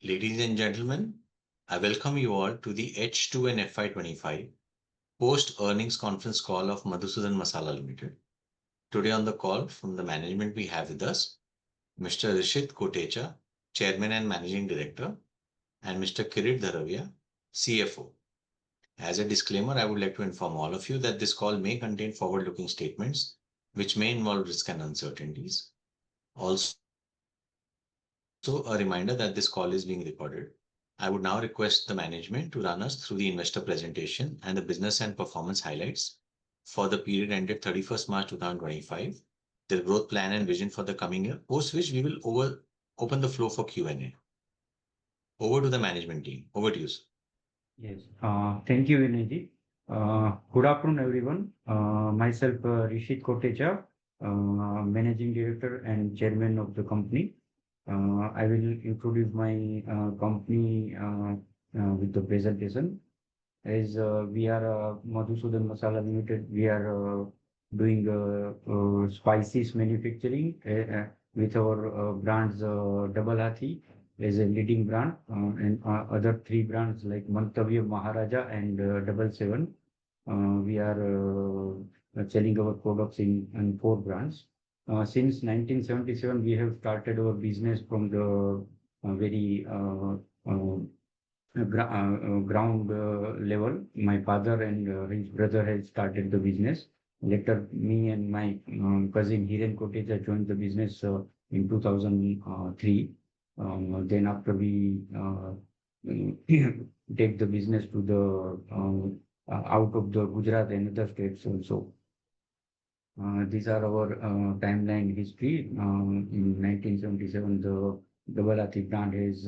Ladies and gentlemen, I welcome you all to the H2 and FY25 post-earnings conference call of Madhusudan Masala Limited. Today on the call from the management we have with us Mr. Rishit Kotecha, Chairman and Managing Director, and Mr. Kirit Dharavia, CFO. As a disclaimer, I would like to inform all of you that this call may contain forward-looking statements which may involve risk and uncertainties. Also, a reminder that this call is being recorded. I would now request the management to run us through the investor presentation and the business and performance highlights for the period ended 31st March 2025, their growth plan and vision for the coming year, post which we will open the floor for Q&A. Over to the management team. Over to you, sir. Yes, thank you, Vinayji. Good afternoon, everyone. Myself, Rishit Kotecha, Managing Director and Chairman of the company. I will introduce my company with the presentation. As we are Madhusudan Masala Limited, we are doing spices manufacturing with our brands Double Hathi as a leading brand and other three brands like Mantavya, Maharaja and Double Seven. We are selling our products in four brands. Since 1977, we have started our business from the very ground level. My father and his brother had started the business. Later, me and my cousin Hiren Kotecha joined the business in 2003. Then after we take the business to the out of the Gujarat and other states also. These are our timeline history. In 1977, the Double Hathi brand is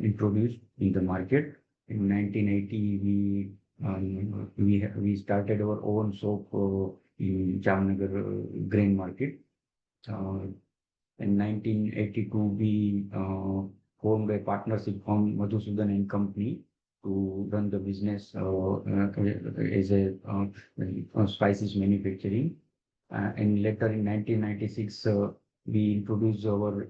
introduced in the market. In 1980, we started our own soap in Jamnagar grain market. In 1982, we formed a partnership from Madhusudan and Company to run the business as a spices manufacturing. And later in 1996, we introduced our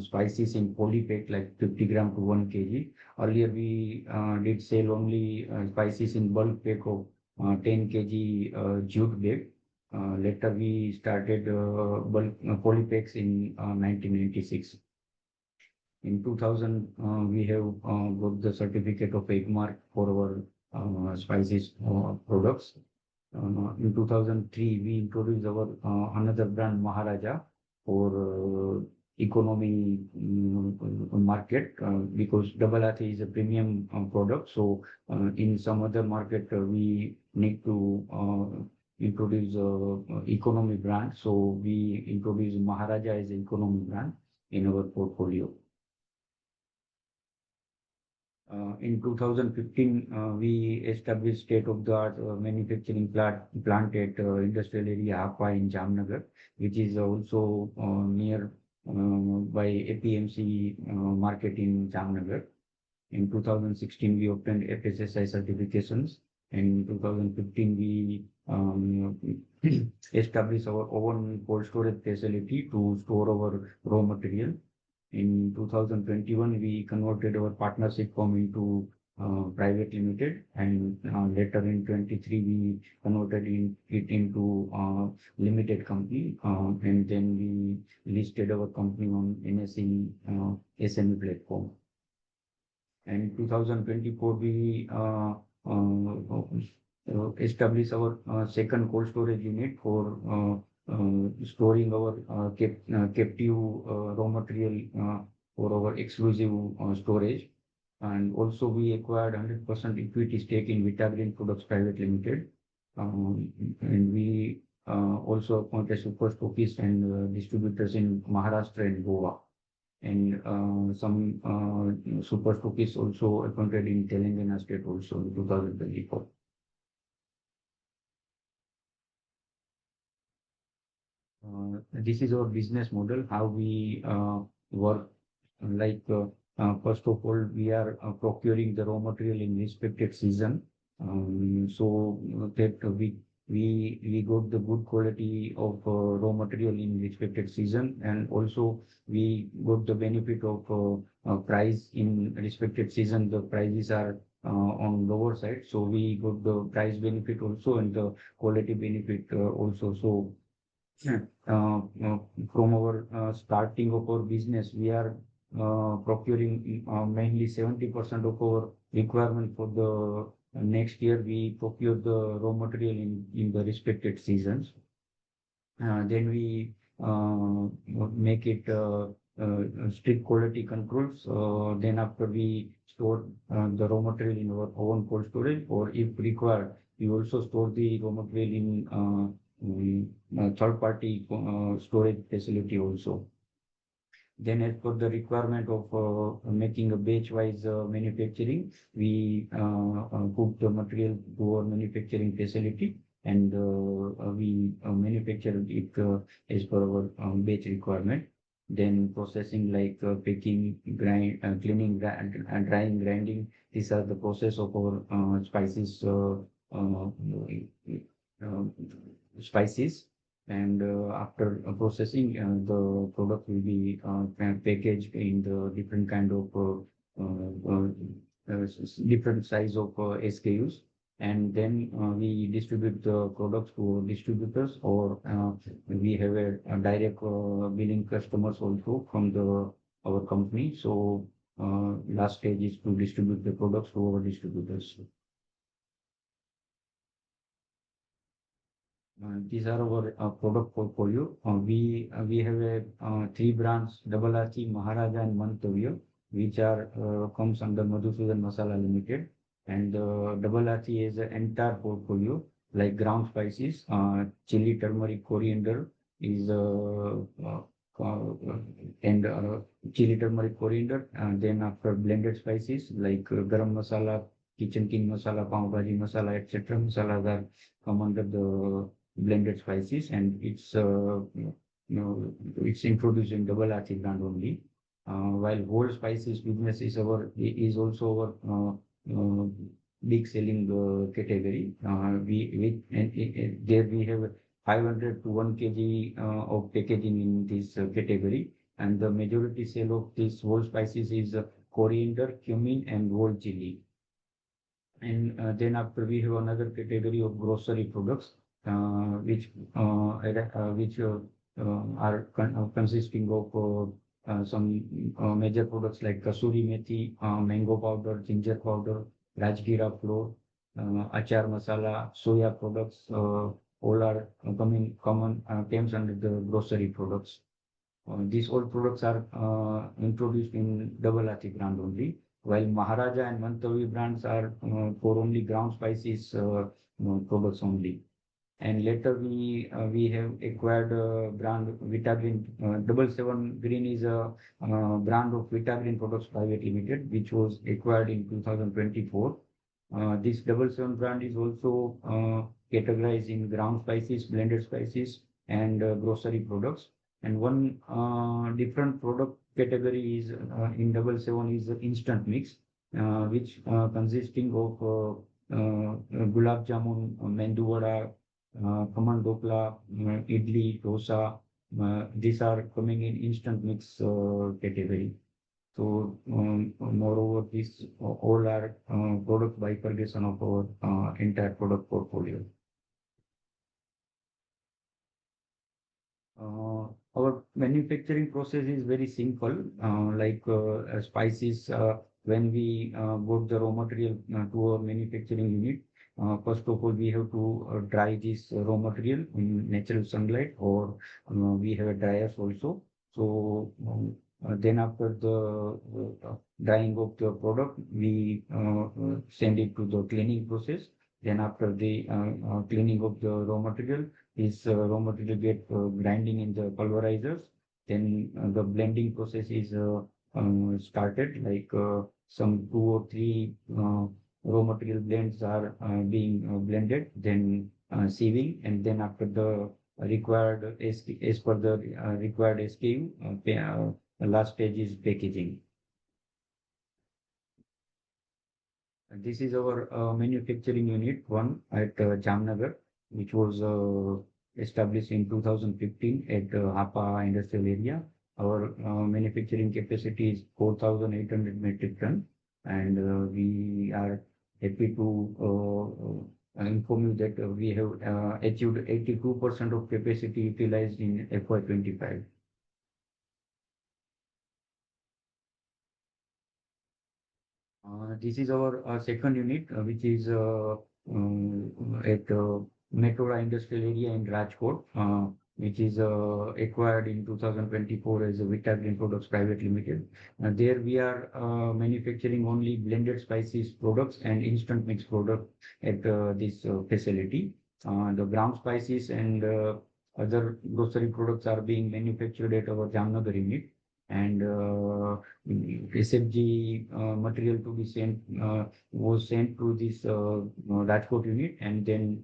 spices in polypack like 50 gram to 1 kg. Earlier, we did sell only spices in bulk pack of 10 kg jute bag. Later, we started bulk polypacks in 1996. In 2000, we have got the certificate of AgMark for our spices products. In 2003, we introduced our another brand Maharaja for economy market because Double Hathi is a premium product. So in some other market, we need to introduce economy brand. So we introduced Maharaja as an economy brand in our portfolio. In 2015, we established state-of-the-art manufacturing plant at industrial area Hapa in Jamnagar, which is also near by APMC market in Jamnagar. In 2016, we obtained FSSI certifications. In 2015, we established our own cold storage facility to store our raw material. In 2021, we converted our partnership firm into private limited, and later in 23, we converted it into limited company, and then we listed our company on NSE SME platform. And in 2024, we established our second cold storage unit for storing our captive raw material for our exclusive storage. And also we acquired 100% equity stake in Vitagreen Products Private Limited. And we also appointed super stockists and distributors in Maharashtra and Goa. And some super stockists also appointed in Telangana state also in 2024. This is our business model, how we work. Like first of all, we are procuring the raw material in respected season, so that we we got the good quality of raw material in respected season, and also we got the benefit of price in respected season. The prices are on lower side, so we got the price benefit also and the quality benefit also. So from our starting of our business, we are procuring mainly 70% of our requirement for the next year. We procure the raw material in the respected seasons. Then we make it strict quality controls. Then after we store the raw material in our own cold storage, or if required, we also store the raw material in third party storage facility also. Then as per the requirement of making a batch-wise manufacturing, we put the material to our manufacturing facility, and we manufacture it as per our batch requirement. Then processing like picking, cleaning, drying, grinding. These are the process of our spices. Uh, Spices, and after processing, the product will be packaged in the different kind of different size of SKUs, and then we distribute the products to distributors, or we have a direct billing customers also from the our company. So last stage is to distribute the products to our distributors. These are our product portfolio. We have a three brands: Double Archi, Maharaja, and Mantavya, which are comes under Madhusudan Masala Limited. And Double Archi is an entire portfolio like ground spices, chili, turmeric, coriander is and chili, turmeric, coriander. Then after blended spices like garam masala, kitchen king masala, pav bhaji masala, etc. Masalas are come under the blended spices, and it's introduced in Double Archi brand only. While whole spices business is also our big selling category. There we have 500 to 1 kg of packaging in this category, and the majority sale of this whole spices is coriander, cumin, and whole chili. And then after we have another category of grocery products, which are consisting of some major products like kasuri methi, mango powder, ginger powder, rajgira flour, achar masala, soya products. All are common terms under the grocery products. These all products are introduced in Double Archi brand only, while Maharaja and Mantavya brands are for only ground spices products only. And later we have acquired brand Vitagreen. 77 Green is a brand of Vitagreen Products Private Limited, which was acquired in 2024. This 77 brand is also categorized in ground spices, blended spices, and grocery products. And one different product category is in 77 is instant mix, which consisting of gulab jamun, mendu vada, khaman dokla, idli, dosa. These are coming in instant mix category. So moreover, these all are product bifurcation of our entire product portfolio. Our manufacturing process is very simple. Like spices, when we got the raw material to our manufacturing unit, first of all, we have to dry this raw material in natural sunlight, or we have a dryers also. So then after the drying of the product, we send it to the cleaning process. Then after the cleaning of the raw material, this raw material get grinding in the pulverizers. Then the blending process is started, like some 2 or 3 raw material blends are being blended, then sieving, and then after the required as per the required SKU, the last stage is packaging. This is our manufacturing unit 1 at Jamnagar. which was established in 2015 at Hapa Industrial Area. Our manufacturing capacity is 4,800 metric ton, and we are happy to inform you that we have achieved 82% of capacity utilized in FY25. This is our second unit, which is at Metora Industrial Area in Rajkot, which is acquired in 2024 as a Vita Green Products Private Limited. There we are manufacturing only blended spices products and instant mix product at this facility. The ground spices and other grocery products are being manufactured at our Jamnagar unit, and SFG material to be sent was sent to this Rajkot unit, and then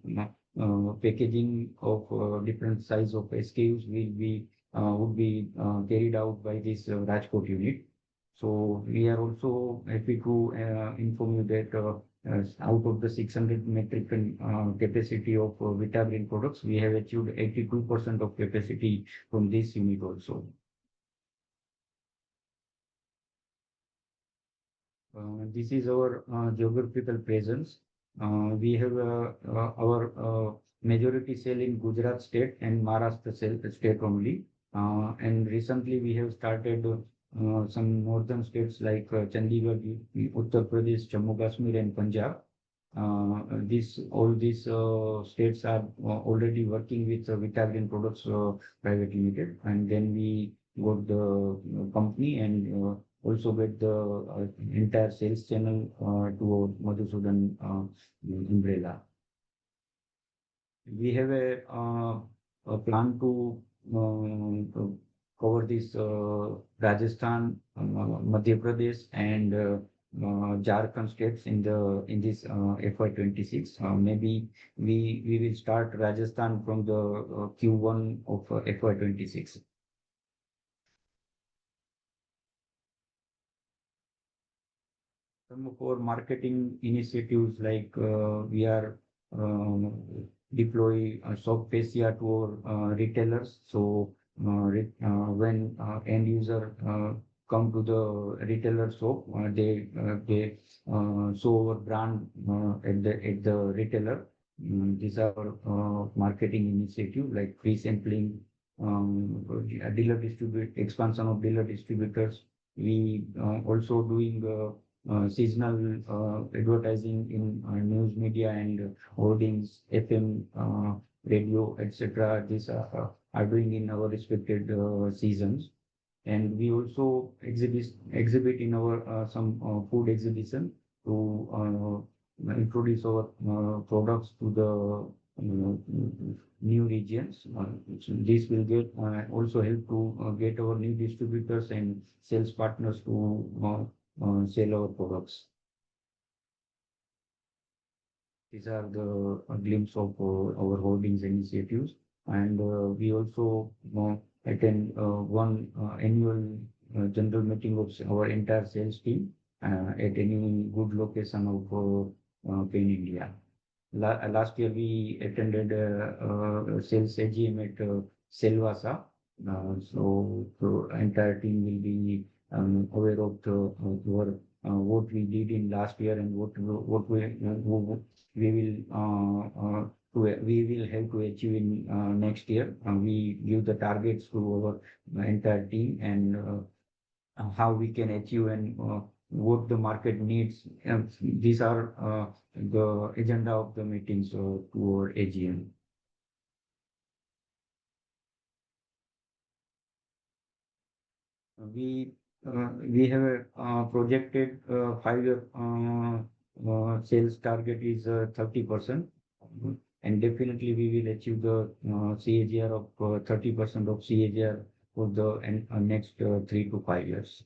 packaging of different size of SKUs will be would be carried out by this Rajkot unit. So we are also happy to inform you that out of the 600 metric ton capacity of Vita Green products, we have achieved 82% of capacity from this unit also. This is our geographical presence. We have our majority sale in Gujarat state and Maharashtra state only. And recently we have started some northern states like Chandigarh, Uttar Pradesh, Jammu Kashmir, and Punjab. All these states are already working with Vita Green Products Private Limited, and then we got the company and also get the entire sales channel to Madhusudan umbrella. We have a plan to cover this Rajasthan, Madhya Pradesh, and Jharkhand states in this FY26. Maybe we will start Rajasthan from the Q1 of FY26. Some of our marketing initiatives, like we are deploy soft fascia to our retailers. So when end user come to the retailer shop, they show our brand at the retailer. These are marketing initiative like free sampling, expansion of dealer distributors. We also doing seasonal advertising in news media and hoardings, FM, radio, etc. These are doing in our respected seasons. And we also exhibit in our some food exhibition to introduce our products to the new regions. So this will get also help to get our new distributors and sales partners to sell our products. These are the glimpse of our holdings initiatives, and we also attend one annual general meeting of our entire sales team at any good location of Pain India. Last year we attended sales AGM at Silvassa, so the entire team will be aware of what we did in last year and what we will have to achieve in next year. We give the targets to our entire team and how we can achieve and what the market needs. These are the agenda of the meetings to our AGM. We have a projected 5-year sales target is 30%, and definitely we will achieve the CAGR of 30% of CAGR for the next 3 to 5 years.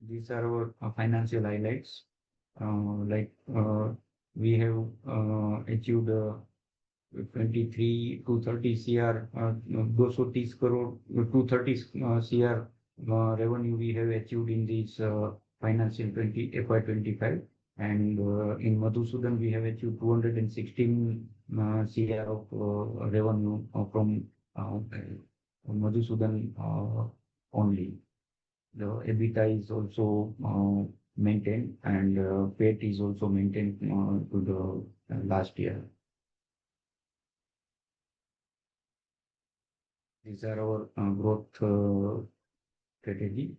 These are our financial highlights. Like we have achieved 23 to 30 CR, 230 crore, 230 CR revenue we have achieved in this financial FY25. And in Madhusudan, we have achieved 216 CR of revenue from Madhusudan only. The EBITDA is also maintained, and PAT is also maintained to the last year. These are our growth strategy.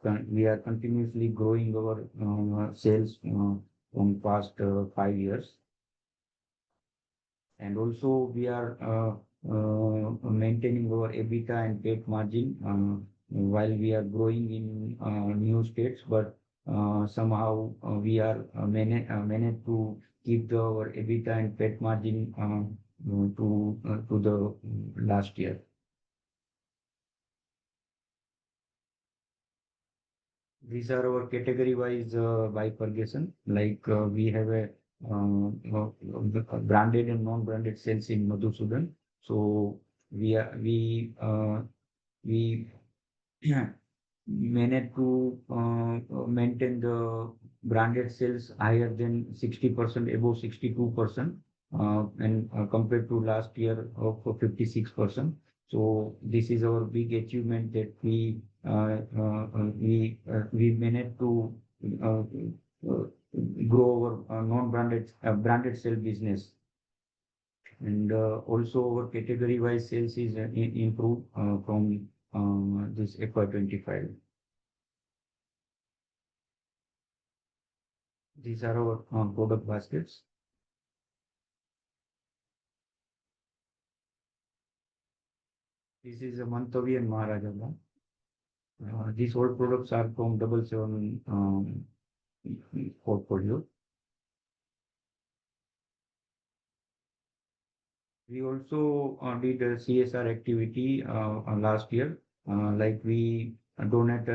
We are continuously growing our sales from past 5 years. And also we are maintaining our EBITDA and PAT margin while we are growing in new states, but somehow we are managed to keep our EBITDA and PAT margin to the last year. These are our category-wise bifurcation. Like we have a branded and non-branded sales in Madhusudan. So we managed to maintain the branded sales higher than 60%, above 62%, and compared to last year of 56%. So this is our big achievement that we managed to grow our non-branded branded sale business. And also our category-wise sales is improved from this FY25. These are our product baskets. This is a Mantavi and Maharajaga. These all products are from 777 portfolio. We also did a CSR activity last year, like we donate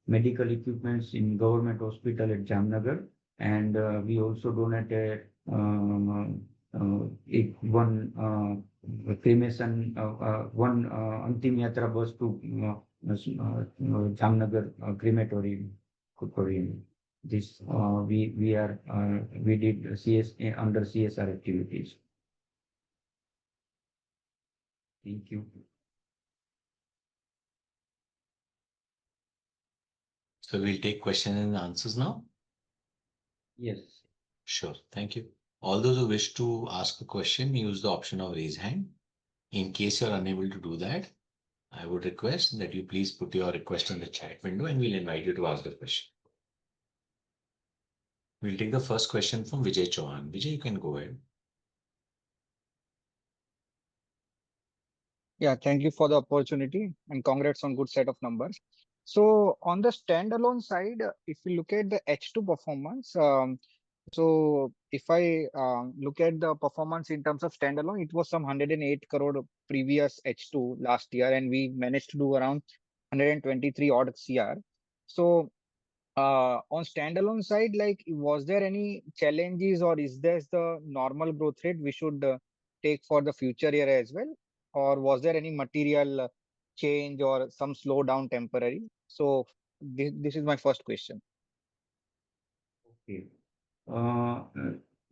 medical equipments in government hospital at Jamnagar, and we also donate one cremation, one Antim Yatra bus to Jamnagar crematorium. This we did under CSR activities. Thank you. So we'll take questions and answers now. Yes. Sure. Thank you. All those who wish to ask a question, use the option of raise hand. In case you're unable to do that, I would request that you please put your request in the chat window and we'll invite you to ask the question. We'll take the first question from Vijay Chauhan. Vijay, you can go ahead. Yeah, thank you for the opportunity and congrats on good set of numbers. So on the standalone side, if you look at the H2 performance, so if I look at the performance in terms of standalone, it was some 108 crore previous H2 last year, and we managed to do around 123 odd CR. So on standalone side, like, was there any challenges or is this the normal growth rate we should take for the future year as well? Or was there any material change or some slowdown temporary? So this is my first question. Okay.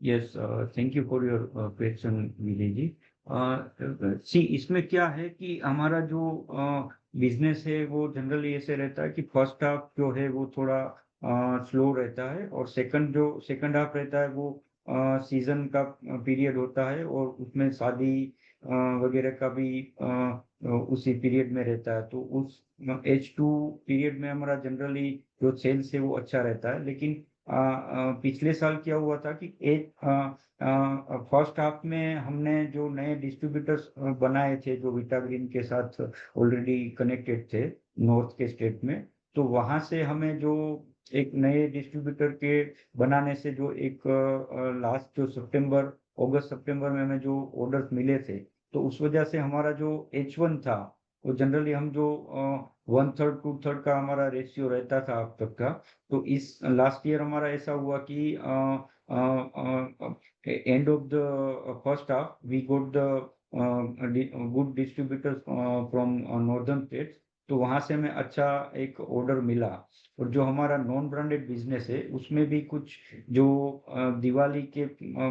Yes, thank you for your question, Vijay जी. सी इसमें क्या है कि हमारा जो business है वो generally ऐसे रहता है कि फर्स्ट हाफ जो है वो थोड़ा स्लो रहता है, और सेकंड हाफ रहता है वो सीजन का पीरियड होता है, और उसमें शादी वगैरह का भी उसी पीरियड में रहता है। तो उस H2 पीरियड में हमारा जनरली जो सेल्स है वो अच्छा रहता है। लेकिन पिछले साल क्या हुआ था कि फर्स्ट हाफ में हमने जो नए डिस्ट्रीब्यूटर्स बनाए थे, जो विटाग्रीन के साथ ऑलरेडी कनेक्टेड थे नॉर्थ के स्टेट में, तो वहां से हमें जो एक नए डिस्ट्रीब्यूटर के बनाने से जो एक लास्ट जो अगस्त सितंबर में हमें जो ऑर्डर्स मिले थे, तो उस वजह से हमारा जो H1 था वो जनरली हम जो 1/3 2/3 का हमारा रेशियो रहता था अब तक का, तो इस लास्ट ईयर हमारा ऐसा हुआ कि end of the first half we got the good distributors from northern states, तो वहां से हमें अच्छा एक ऑर्डर मिला। और जो हमारा नॉन ब्रांडेड बिजनेस है उसमें भी कुछ जो दिवाली के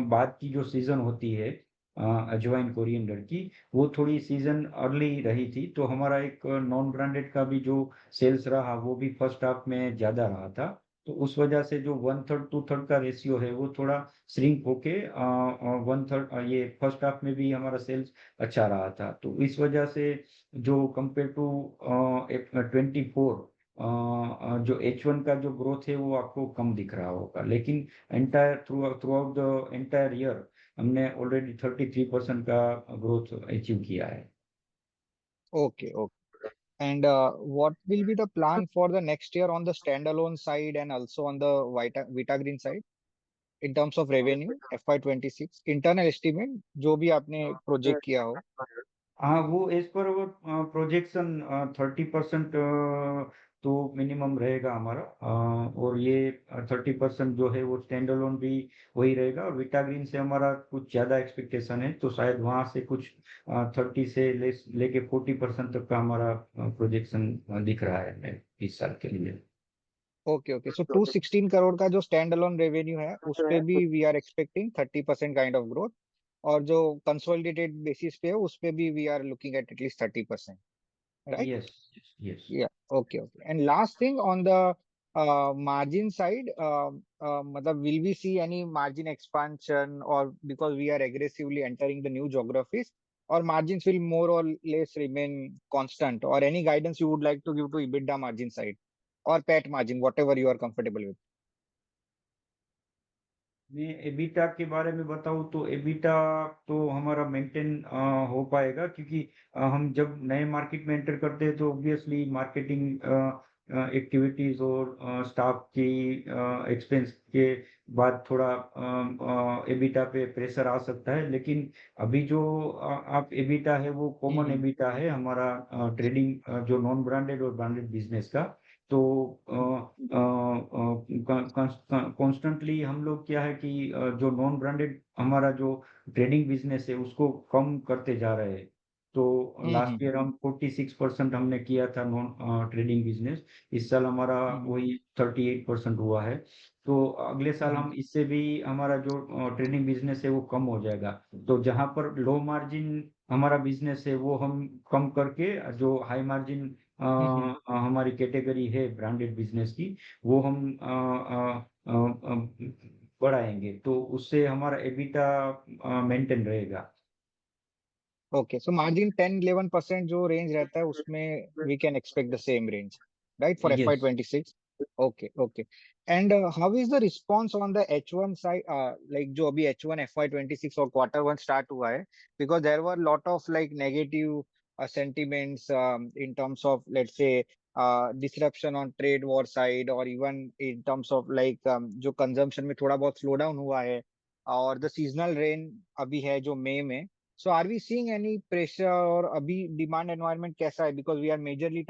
बाद की जो सीजन होती है अजवाइन कोरिएंडर की, वो थोड़ी सीजन अर्ली रही थी, तो हमारा एक नॉन ब्रांडेड का भी जो सेल्स रहा वो भी फर्स्ट हाफ में ज्यादा रहा था। तो उस वजह से जो 1/3 2/3 का रेशियो है वो थोड़ा श्रिंक होके 1/3 ये फर्स्ट हाफ में भी हमारा सेल्स अच्छा रहा था। तो इस वजह से जो कंपेयर टू 24 जो H1 का जो ग्रोथ है वो आपको कम दिख रहा होगा, लेकिन entire through out the entire year हमने ऑलरेडी 33% का ग्रोथ अचीव किया है। Okay, okay. And what will be the plan for the next year on the standalone side and also on the Vitagreen side in terms of revenue FY26 internal estimate जो भी आपने project किया हो? हाँ, वो as per वो projection 30% तो minimum रहेगा हमारा। और ये 30% जो है वो स्टैंड अलोन भी वही रहेगा, और विटाग्रीन से हमारा कुछ ज्यादा एक्सपेक्टेशन है, तो शायद वहां से कुछ 30 से लेके 40% तक का हमारा प्रोजेक्शन दिख रहा है हमें इस साल के लिए। ओके ओके, सो 216 करोड़ का जो स्टैंड अलोन रेवेन्यू है उस पे भी we are expecting 30% kind of growth, और जो कंसोलिडेटेड बेसिस पे है उस पे भी we are looking at least 30%, right? Yes, yes. Yeah, okay, okay. And last thing on the margin side, matlab, will we see any margin expansion, or because we are aggressively entering the new geographies, or margins will more or less remain constant, or any guidance you would like to give to EBITDA margin side or PAT margin, whatever you are comfortable with? मैं EBITDA के बारे में बताऊं तो EBITDA तो हमारा maintain हो पाएगा, क्योंकि हम जब नए मार्केट में एंटर करते हैं तो ऑब्वियसली मार्केटिंग एक्टिविटीज और स्टाफ की एक्सपेंस के बाद थोड़ा एबिटा पे प्रेशर आ सकता है। लेकिन अभी जो आप एबिटा है वो कॉमन हम्म एबिटा है हमारा, ट्रेडिंग जो नॉन ब्रांडेड और ब्रांडेड बिजनेस का। तो कॉन्स्टेंटली हम लोग क्या है कि जो नॉन ब्रांडेड हमारा जो ट्रेडिंग बिजनेस है उसको कम करते जा रहे हैं। तो लास्ट हम्म ईयर हम 46% हमने किया था नॉन ट्रेडिंग बिजनेस, इस साल हमारा हम्म वही 38% हुआ है। तो अगले साल हम्म हम इससे भी हमारा जो ट्रेडिंग बिजनेस है वो कम हो जाएगा। तो जहां पर लो मार्जिन हमारा बिजनेस है वो हम कम करके जो हाई मार्जिन हम्म हमारी कैटेगरी है ब्रांडेड बिजनेस की, वो हम बढ़ाएंगे, तो उससे हमारा एबिटा मेंटेन रहेगा। ओके, सो मार्जिन 10-11% जो रेंज रहता है उसमें we can expect the same range, right, for yes. FY26? Okay okay. And how is the response on the H1 side, like जो अभी H1 FY26 और Q1 स्टार्ट हुआ है, because there were lot of like negative sentiments in terms of, let's say, disruption on trade war side, or even in terms of like जो consumption में थोड़ा बहुत slow down हुआ है, और द सीजनल रेन अभी है जो मई में. So are we seeing any pressure, or abhi demand environment kaisa hai? Because we are majorly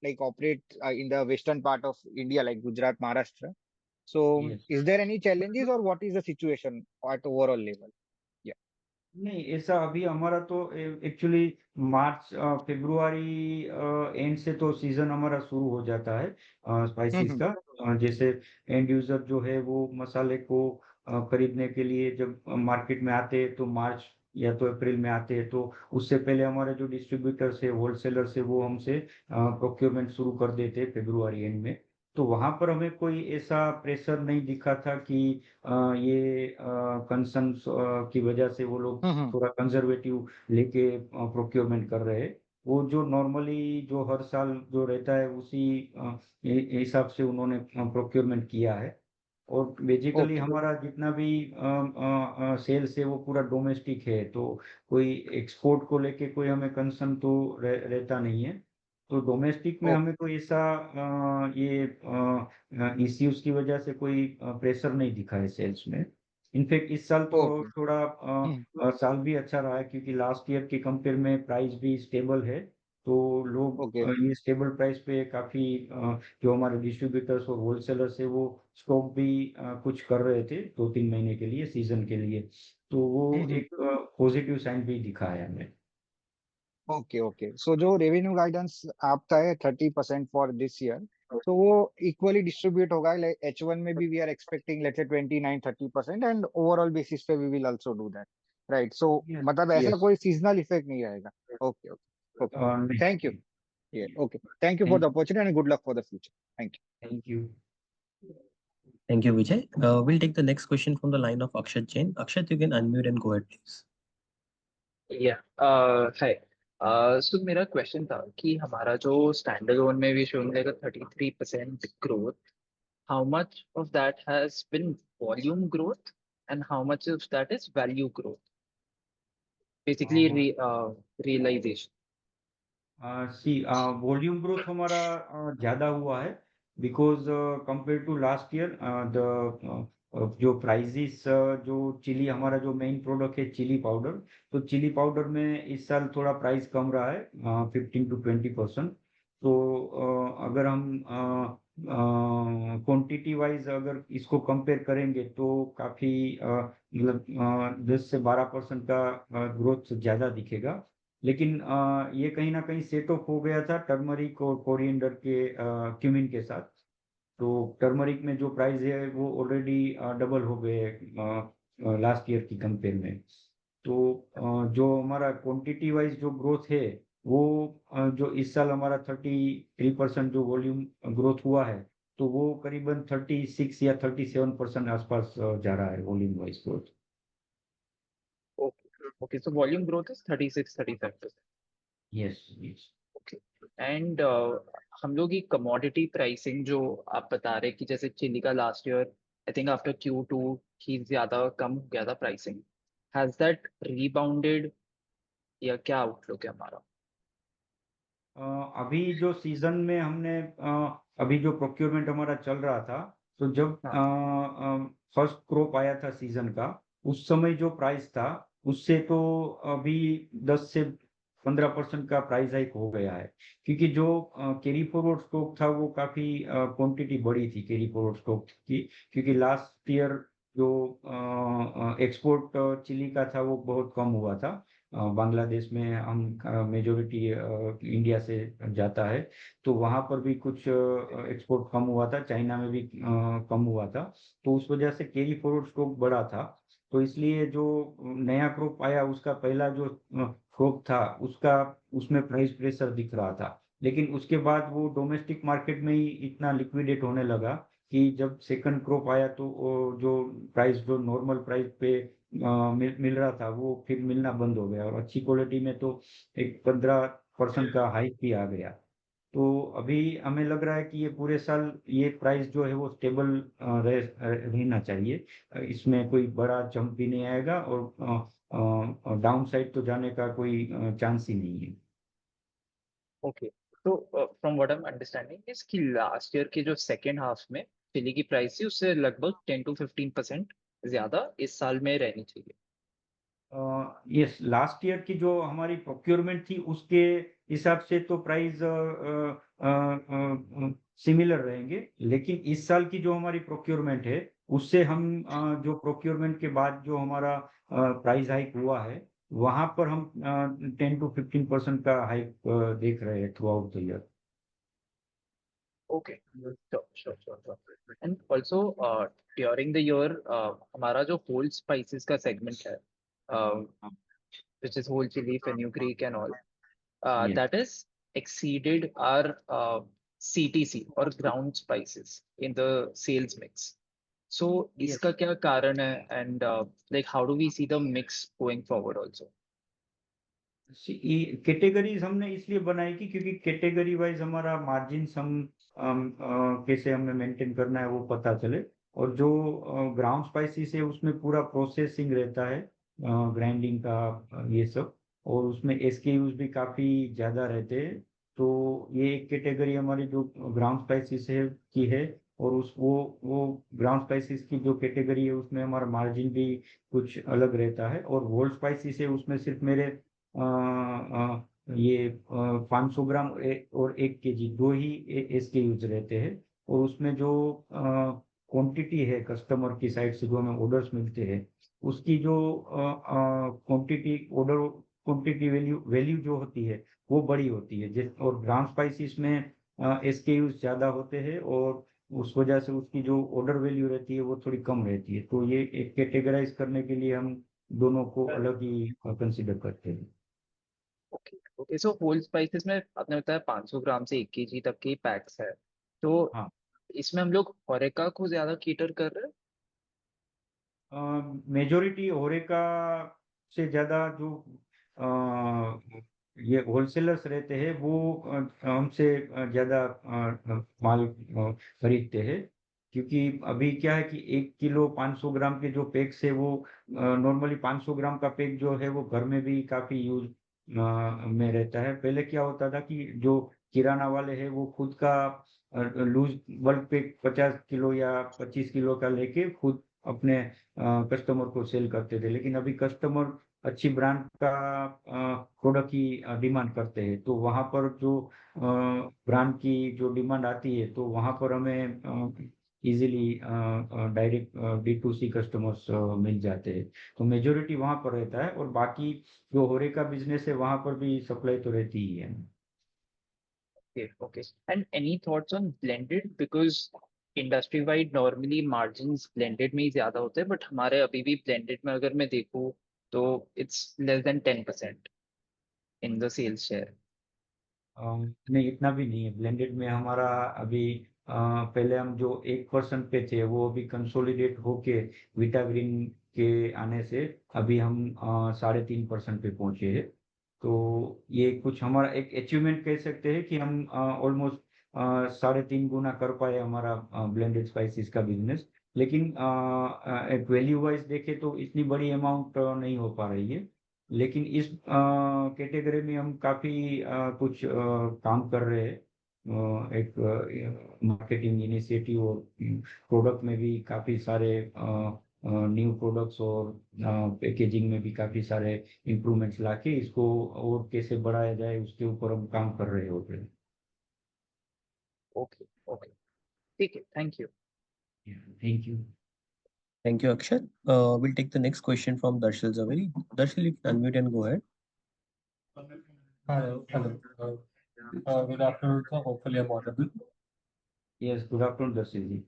like operate in the western part of India, like Gujarat, Maharashtra. So yes. is there any challenges, or what is the situation at overall level? Yeah. नहीं, ऐसा अभी हमारा तो actually March February and से तो season हमारा शुरू हो जाता है स्पाइसेस Mm-hmm. का। जैसे एंड यूजर जो है वो मसाले को खरीदने के लिए जब मार्केट में आते हैं तो मार्च या तो अप्रैल में आते हैं, तो उससे पहले हमारे जो डिस्ट्रीब्यूटर्स है होलसेलर्स है वो हमसे प्रोक्योरमेंट शुरू कर देते हैं फरवरी एंड में। तो वहां पर हमें कोई ऐसा प्रेशर नहीं दिखा था कि ये कंसर्न की वजह से वो लोग Mm-hmm. थोड़ा कंजर्वेटिव लेके प्रोक्योरमेंट कर रहे हैं। वो जो नॉर्मली जो हर साल जो रहता है उसी हिसाब से उन्होंने प्रोक्योरमेंट किया है। और बेसिकली Okay. हमारा जितना भी सेल्स है वो पूरा डोमेस्टिक है, तो कोई एक्सपोर्ट को लेके कोई हमें कंसर्न तो रहता नहीं है। तो डोमेस्टिक में Okay. हमें कोई ऐसा ये इश्यूज की वजह से कोई प्रेशर नहीं दिखा है सेल्स में। इनफैक्ट इस साल तो Okay. थोड़ा Mm. साल भी अच्छा रहा है, क्योंकि लास्ट ईयर के कंपेयर में प्राइस भी स्टेबल है। तो लोग Okay. ये स्टेबल प्राइस पे काफी जो हमारे डिस्ट्रीब्यूटर्स और होलसेलर्स है वो स्टॉक भी कुछ कर रहे थे 2-3 महीने के लिए सीजन के लिए। तो वो Mm-hmm. एक पॉजिटिव साइन भी दिखा है हमें। ओके सो जो रेवेन्यू गाइडेंस आपका है 30% फॉर दिस ईयर, तो वो इक्वली डिस्ट्रीब्यूट होगा, लाइक H1 में भी we are expecting let's say 29-30%, and overall basis पे we will also do that, right? So Yes, मतलब ऐसा yes. कोई सीजनल इफेक्ट नहीं रहेगा। Okay okay okay, thank you. Next. Okay, thank you for the Thank, opportunity and good luck for the future. Thank thank you. Thank you, Vijay. We'll take the next question from the line of Akshat Jain. Akshat, you can unmute and go ahead, please. या हाय। सो मेरा question था कि हमारा जो standalone में भी showing like 33% ग्रोथ, how much of that has been volume growth and how much of that is value growth, basically realization? See volume growth हमारा ज्यादा हुआ है, because compare to last year the जो प्राइजेस जो chilli, हमारा जो main product है chilli powder, तो चिली पाउडर में इस साल थोड़ा प्राइस कम रहा है 15 to 20%। तो अगर हम क्वांटिटी वाइज अगर इसको कंपेयर करेंगे तो काफी मतलब 10 से 12% का ग्रोथ ज्यादा दिखेगा। लेकिन ये कहीं ना कहीं सेट ऑफ हो गया था टर्मरिक और कोरिएंडर के क्यूमिन के साथ। तो टर्मरिक में जो प्राइस है वो ऑलरेडी डबल हो गए लास्ट ईयर की कंपेयर में। तो जो हमारा क्वांटिटी वाइज जो ग्रोथ है वो जो इस साल हमारा 33% जो वॉल्यूम ग्रोथ हुआ है, तो वो करीबन 36 या 37% आसपास जा रहा है volume wise growth. Okay, so volume growth is 36-35%। Yes yes. Okay, and हम लोग की कमोडिटी प्राइसिंग जो आप बता रहे कि जैसे चिली का last year I think after Q2 ही ज्यादा कम हो गया था प्राइसिंग, हैज दैट रीबाउंडेड या क्या आउटलुक है हमारा? अभी जो सीजन में हमने अभी जो प्रोक्योरमेंट हमारा चल रहा था, तो जब हाँ। फर्स्ट क्रॉप आया था सीजन का, उस समय जो प्राइस था उससे तो अभी 10 से 15% का प्राइस हाइक हो गया है। क्योंकि जो कैरी फॉरवर्ड स्टॉक था वो काफी क्वांटिटी बड़ी थी कैरी फॉरवर्ड स्टॉक की, क्योंकि लास्ट ईयर जो एक्सपोर्ट चिली का था वो बहुत कम हुआ था। बांग्लादेश में हम मेजोरिटी इंडिया से जाता है, तो वहां पर भी कुछ एक्सपोर्ट कम हुआ था, चाइना में भी कम हुआ था। तो उस वजह से कैरी फॉरवर्ड स्टॉक बड़ा था। तो इसलिए जो नया क्रॉप आया उसका पहला जो क्रॉप था उसका, उसमें प्राइस प्रेशर दिख रहा था। लेकिन उसके बाद वो डोमेस्टिक मार्केट में ही इतना लिक्विडेट होने लगा कि जब सेकंड क्रॉप आया तो वो जो प्राइस जो नॉर्मल प्राइस पे मिल रहा था वो फिर मिलना बंद हो गया, और अच्छी क्वालिटी में तो एक 15% का हाइक भी आ गया। तो अभी हमें लग रहा है कि ये पूरे साल ये प्राइस जो है वो स्टेबल रहना चाहिए। इसमें कोई बड़ा जंप भी नहीं आएगा, और डाउन साइड तो जाने का कोई चांस ही नहीं है। ओके, तो from what I am understanding is कि लास्ट ईयर के जो सेकेंड हाफ में चिली की प्राइस थी उससे लगभग 10-15% ज्यादा इस साल में रहनी चाहिए। यस, लास्ट ईयर की जो हमारी प्रोक्योरमेंट थी उसके हिसाब से तो प्राइस सिमिलर रहेंगे, लेकिन इस साल की जो हमारी प्रोक्योरमेंट है उससे हम जो प्रोक्योरमेंट के बाद जो हमारा प्राइस हाइक हुआ है वहां पर हम 10 to 15% का हाइक देख रहे हैं through out the year. Okay, sure. And also during the year हमारा जो होल स्पाइसेस का सेगमेंट है, which is whole chili, fenugreek and all, yes that is exceeded our CTC or ground spices in the sales mix. So yes. इसका क्या कारण है, and like how do we see the mix going forward also? Categories हमने इसलिए बनाई कि क्योंकि category wise हमारा मार्जिन कैसे हमें मेंटेन करना है वो पता चले। और जो ग्राउंड स्पाइसेस है उसमें पूरा प्रोसेसिंग रहता है, ग्राइंडिंग का ये सब, और उसमें एसकेयूज भी काफी ज्यादा रहते हैं। तो ये एक कैटेगरी हमारी जो ग्राउंड स्पाइसेस है की है, और उस वो ग्राउंड स्पाइसेस की जो कैटेगरी है उसमें हमारा मार्जिन भी कुछ अलग रहता है। और होल स्पाइसेस है उसमें सिर्फ मेरे ये 500 ग्राम और 1 kg दो ही SKUs रहते हैं। और उसमें जो क्वांटिटी है कस्टमर की साइड से जो हमें ऑर्डर्स मिलते हैं उसकी जो क्वांटिटी ऑर्डर क्वांटिटी वैल्यू जो होती है वो बड़ी होती है। और ग्राम स्पाइसिस में SKUs ज्यादा होते हैं और उस वजह से उसकी जो ऑर्डर वैल्यू रहती है वो थोड़ी कम रहती है। तो ये एक कैटेगराइज करने के लिए हम दोनों को अलग ही कंसिडर करते हैं। Okay okay, so whole spices में आपने बताया 500 ग्राम से 1 kg तक के पैक्स है, तो हाँ, इसमें हम लोग होरेका को ज्यादा कीटर कर रहे हैं। मेजोरिटी होरेका से ज्यादा जो ये होलसेलर्स रहते हैं वो हमसे ज्यादा माल खरीदते हैं। क्योंकि अभी क्या है कि 1 किलो 500 ग्राम के जो पैक्स है वो नॉर्मली 500 ग्राम का पैक जो है वो घर में भी काफी यूज में रहता है। पहले क्या होता था कि जो किराना वाले हैं वो खुद का लूज बल्क पैक 50 किलो या 25 किलो का लेके खुद अपने कस्टमर को सेल करते थे। लेकिन अभी कस्टमर अच्छी ब्रांड का प्रोडक्ट की डिमांड करते हैं, तो वहां पर जो ब्रांड की जो डिमांड आती है तो वहां पर हमें इजीली डायरेक्ट D2C कस्टमर्स मिल जाते हैं। तो मेजोरिटी वहां पर रहता है और बाकी जो होरेका बिजनेस है वहां पर भी सप्लाई तो रहती ही है। Okay, okay. And any thoughts on blended? Because industry wide normally margins blended में ही ज्यादा होते हैं, but हमारे अभी भी blended में अगर मैं देखूँ तो it's less than 10% in the sales share. नहीं, इतना भी नहीं है ब्लेंडेड में हमारा अभी। पहले हम जो 1% पे थे वो अभी कंसोलिडेट होके विटाग्रीन के आने से अभी हम 3.5% पे पहुंचे हैं। तो ये कुछ हमारा एक अचीवमेंट कह सकते हैं कि हम ऑलमोस्ट 3.5 गुना कर पाए हमारा ब्लेंडेड स्पाइसेस का बिजनेस। लेकिन एक वैल्यू वाइज देखे तो इतनी बड़ी अमाउंट नहीं हो पा रही है। लेकिन इस कैटेगरी में हम काफी कुछ काम कर रहे हैं। एक मार्केटिंग इनिशिएटिव और प्रोडक्ट में भी काफी सारे न्यू प्रोडक्ट्स और पैकेजिंग में भी काफी सारे इम्प्रूवमेंट्स लाके इसको और कैसे बढ़ाया जाए उसके ऊपर हम काम कर रहे होते हैं। Okay, okay. ठीक है, thank you. Thank you. Thank you, Akshat. We'll take the next question from Darshil Zaveri. Darshil, you can unmute and go ahead. Hello, hello. Good afternoon, sir. Hopefully, I'm audible. Yes, good afternoon दर्शी जी।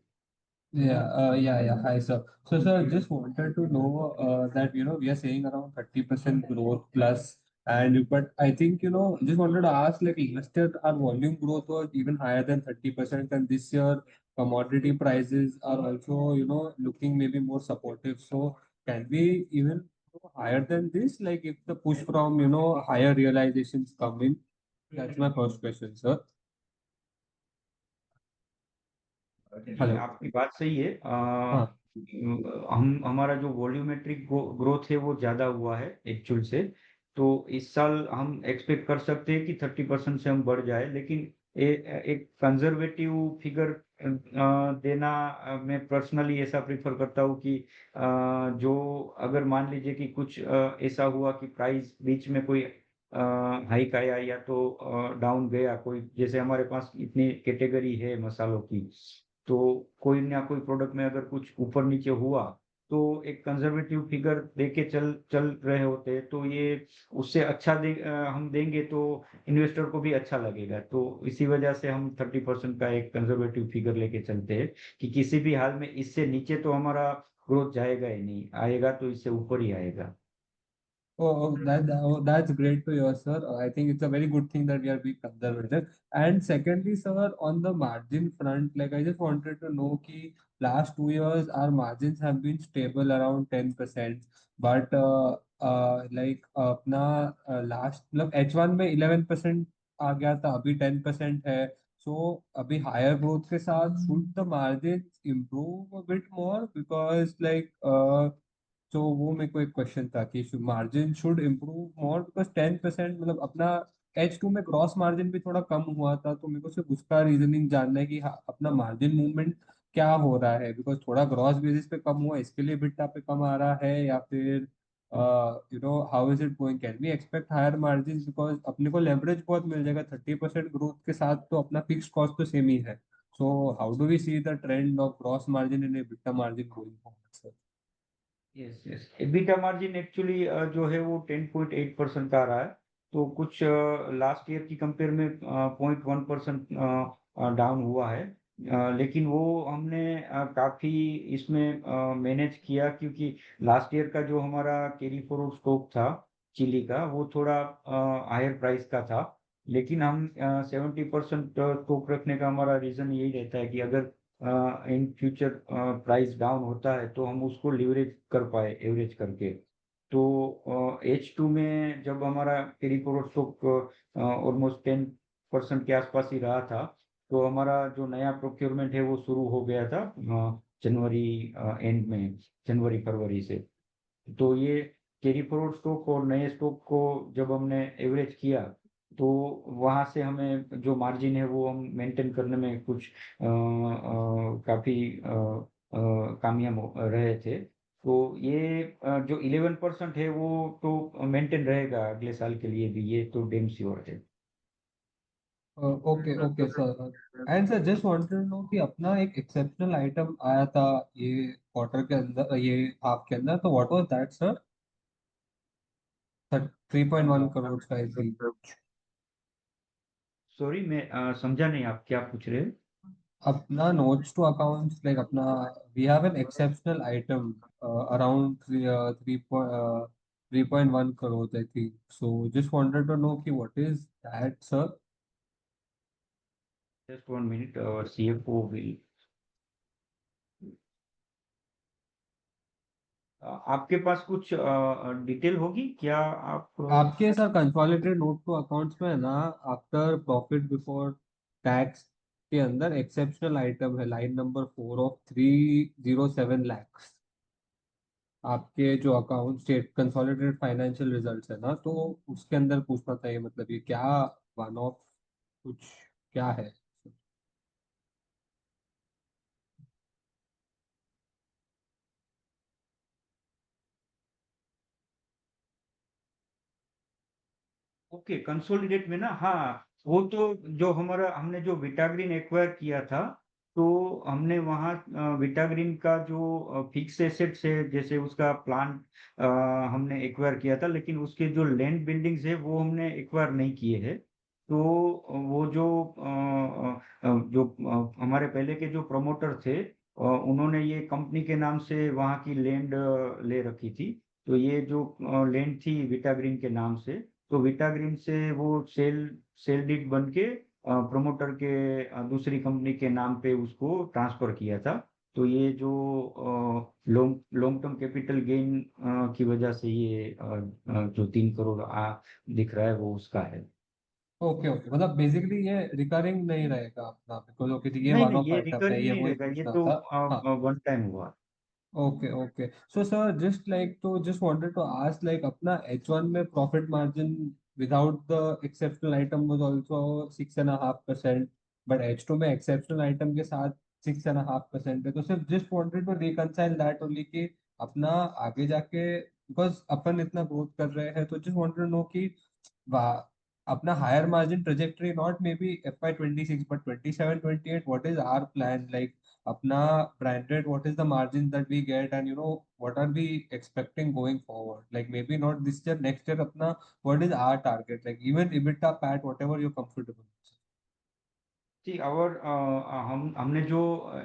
Yeah. Hi, sir. So, sir, just wanted to know that we are saying around 30% growth plus, but I think just wanted to ask, like last year our volume growth was even higher than 30%, and this year commodity prices are also looking maybe more supportive. So, can we even go higher than this? Like if the push from higher realizations come in? That's my first question, sir. Hello. आपकी बात सही है। हाँ। हम हमारा जो volumetric growth है वो ज्यादा हुआ है एक्चुअल से। तो इस साल हम एक्सपेक्ट कर सकते हैं कि 30% से हम बढ़ जाए। लेकिन एक कंजर्वेटिव फिगर देना मैं पर्सनली ऐसा प्रीफर करता हूँ कि जो अगर मान लीजिए कि कुछ ऐसा हुआ कि प्राइस बीच में कोई हाइक आया या तो डाउन गया कोई, जैसे हमारे पास इतनी कैटेगरी है मसालों की, तो कोई ना कोई प्रोडक्ट में अगर कुछ ऊपर नीचे हुआ तो एक कंजर्वेटिव फिगर देके चल चल रहे होते हैं। तो ये उससे अच्छा हम देंगे तो इन्वेस्टर को भी अच्छा लगेगा। तो इसी वजह से हम 30% का एक कंजर्वेटिव फिगर लेके चलते हैं कि किसी भी हाल में इससे नीचे तो हमारा ग्रोथ जाएगा ही नहीं, आएगा तो इससे ऊपर ही आएगा। That's great to hear, sir. I think it's a very good thing that we are being conservative. And secondly, sir, on the margin front, like I just wanted to know कि last 2 years our margins have been stable around 10%, but like अपना last मतलब H1 में 11% आ गया था, अभी 10% है. So अभी higher growth के साथ should the margins improve a bit more because like तो वो मेरे को एक क्वेश्चन था कि margin should improve more because 10% मतलब अपना H2 में ग्रॉस मार्जिन भी थोड़ा कम हुआ था, तो मेरे को सिर्फ उसका रीजनिंग जानना है कि हाँ, अपना मार्जिन मूवमेंट क्या हो रहा है बिकॉज थोड़ा ग्रॉस बेसिस पे कम हुआ इसके लिए बिट्टा पे कम आ रहा है या फिर how is it going, can we expect higher margin because अपने को लेवरेज बहुत मिल जाएगा 30% ग्रोथ के साथ, तो अपना फिक्स कॉस्ट तो सेम ही है. So how do we see the trend of gross margin and EBITDA margin going forward, sir? Yes yes, EBITDA margin actually जो है वो 10.8% आ रहा है। तो कुछ लास्ट ईयर की कंपेयर में 0.1% डाउन हुआ है। लेकिन वो हमने काफी इसमें मैनेज किया, क्योंकि लास्ट ईयर का जो हमारा कैरी फॉरवर्ड स्टॉक था चिली का, वो थोड़ा हायर प्राइस का था। लेकिन हम 70% स्टॉक रखने का हमारा रीजन यही रहता है कि अगर इन फ्यूचर प्राइस डाउन होता है तो हम उसको लिवरेज कर पाए एवरेज करके। तो H2 में जब हमारा कैरी फॉरवर्ड स्टॉक ऑलमोस्ट 10% के आसपास ही रहा था, तो हमारा जो नया प्रोक्योरमेंट है वो शुरू हो गया था जनवरी एंड में, जनवरी फरवरी से। तो ये कैरी फॉरवर्ड स्टॉक और नए स्टॉक को जब हमने एवरेज किया, तो वहां से हमें जो मार्जिन है वो हम मेंटेन करने में कुछ काफी कामयाब रहे थे। तो ये जो 11% है वो तो मेंटेन रहेगा अगले साल के लिए भी, ये तो डेम श्योर है। Okay okay sir. And sir just wanted to know कि अपना एक एक्सेप्शनल आइटम आया था ये क्वार्टर के अंदर, ये हाफ के अंदर, तो what was that sir? 3.1 crore का आई थिंक। सॉरी, मैं समझा नहीं आप क्या पूछ रहे हैं। अपना नोट्स टू अकाउंट्स लाइक अपना we have an exceptional item around 3.1 crore I think, so just wanted to know कि what is that sir? Just 1 minute, और CFO विल। आपके पास कुछ डिटेल होगी क्या आप? आपके sir consolidated note to accounts में है ना, आफ्टर प्रॉफिट बिफोर टैक्स के अंदर एक्सेप्शनल आइटम है लाइन नंबर 4 ऑफ 307 lakhs। आपके जो account state consolidated financial results है ना, तो उसके अंदर पूछना था ये, मतलब ये क्या वन ऑफ कुछ क्या है? ओके, कंसोलिडेट में ना, हाँ, वो तो जो हमारा हमने जो विटाग्रीन एक्वायर किया था, तो हमने वहाँ विटाग्रीन का जो फिक्स एसेट्स है, जैसे उसका प्लांट हमने एक्वायर किया था, लेकिन उसके जो लैंड बिल्डिंग्स है वो हमने एक्वायर नहीं किए हैं। तो वो जो हमारे पहले के जो प्रमोटर थे, उन्होंने ये कंपनी के नाम से वहाँ की लैंड ले रखी थी। तो ये जो लैंड थी विटाग्रीन के नाम से, तो विटाग्रीन से वो सेल डीड बन के प्रमोटर के दूसरी कंपनी के नाम पे उसको ट्रांसफर किया था। तो ये जो long long term capital gain की वजह से ये जो 3 करोड़ दिख रहा है वो उसका है। ओके ओके, मतलब बेसिकली ये रिकरिंग नहीं रहेगा अपना, बिकॉज ओके ये नहीं वन नहीं, ऑफ ये आइटम है, रिकरिंग ये नहीं वही रहेगा, ये पूछना तो था। हाँ। वन टाइम हुआ। Okay okay, so sir just like तो just wanted to ask like अपना H1 में profit margin without the exceptional item was also 6.5%, but H2 में एक्सेप्शनल आइटम के साथ 6.5% है। तो सिर्फ just wanted to reconcile that only कि अपना आगे जाके, बिकॉज अपन इतना ग्रोथ कर रहे हैं, तो जस्ट वांटेड टू नो कि अपना higher margin trajectory not may be FY26 but 27 28, what is our plan like apna branded, what is the margin that we get, and what are we expecting going forward, like maybe not this year, next year apna what is our target, like even EBITDA PAT whatever you're comfortable with? जी, और हमने जो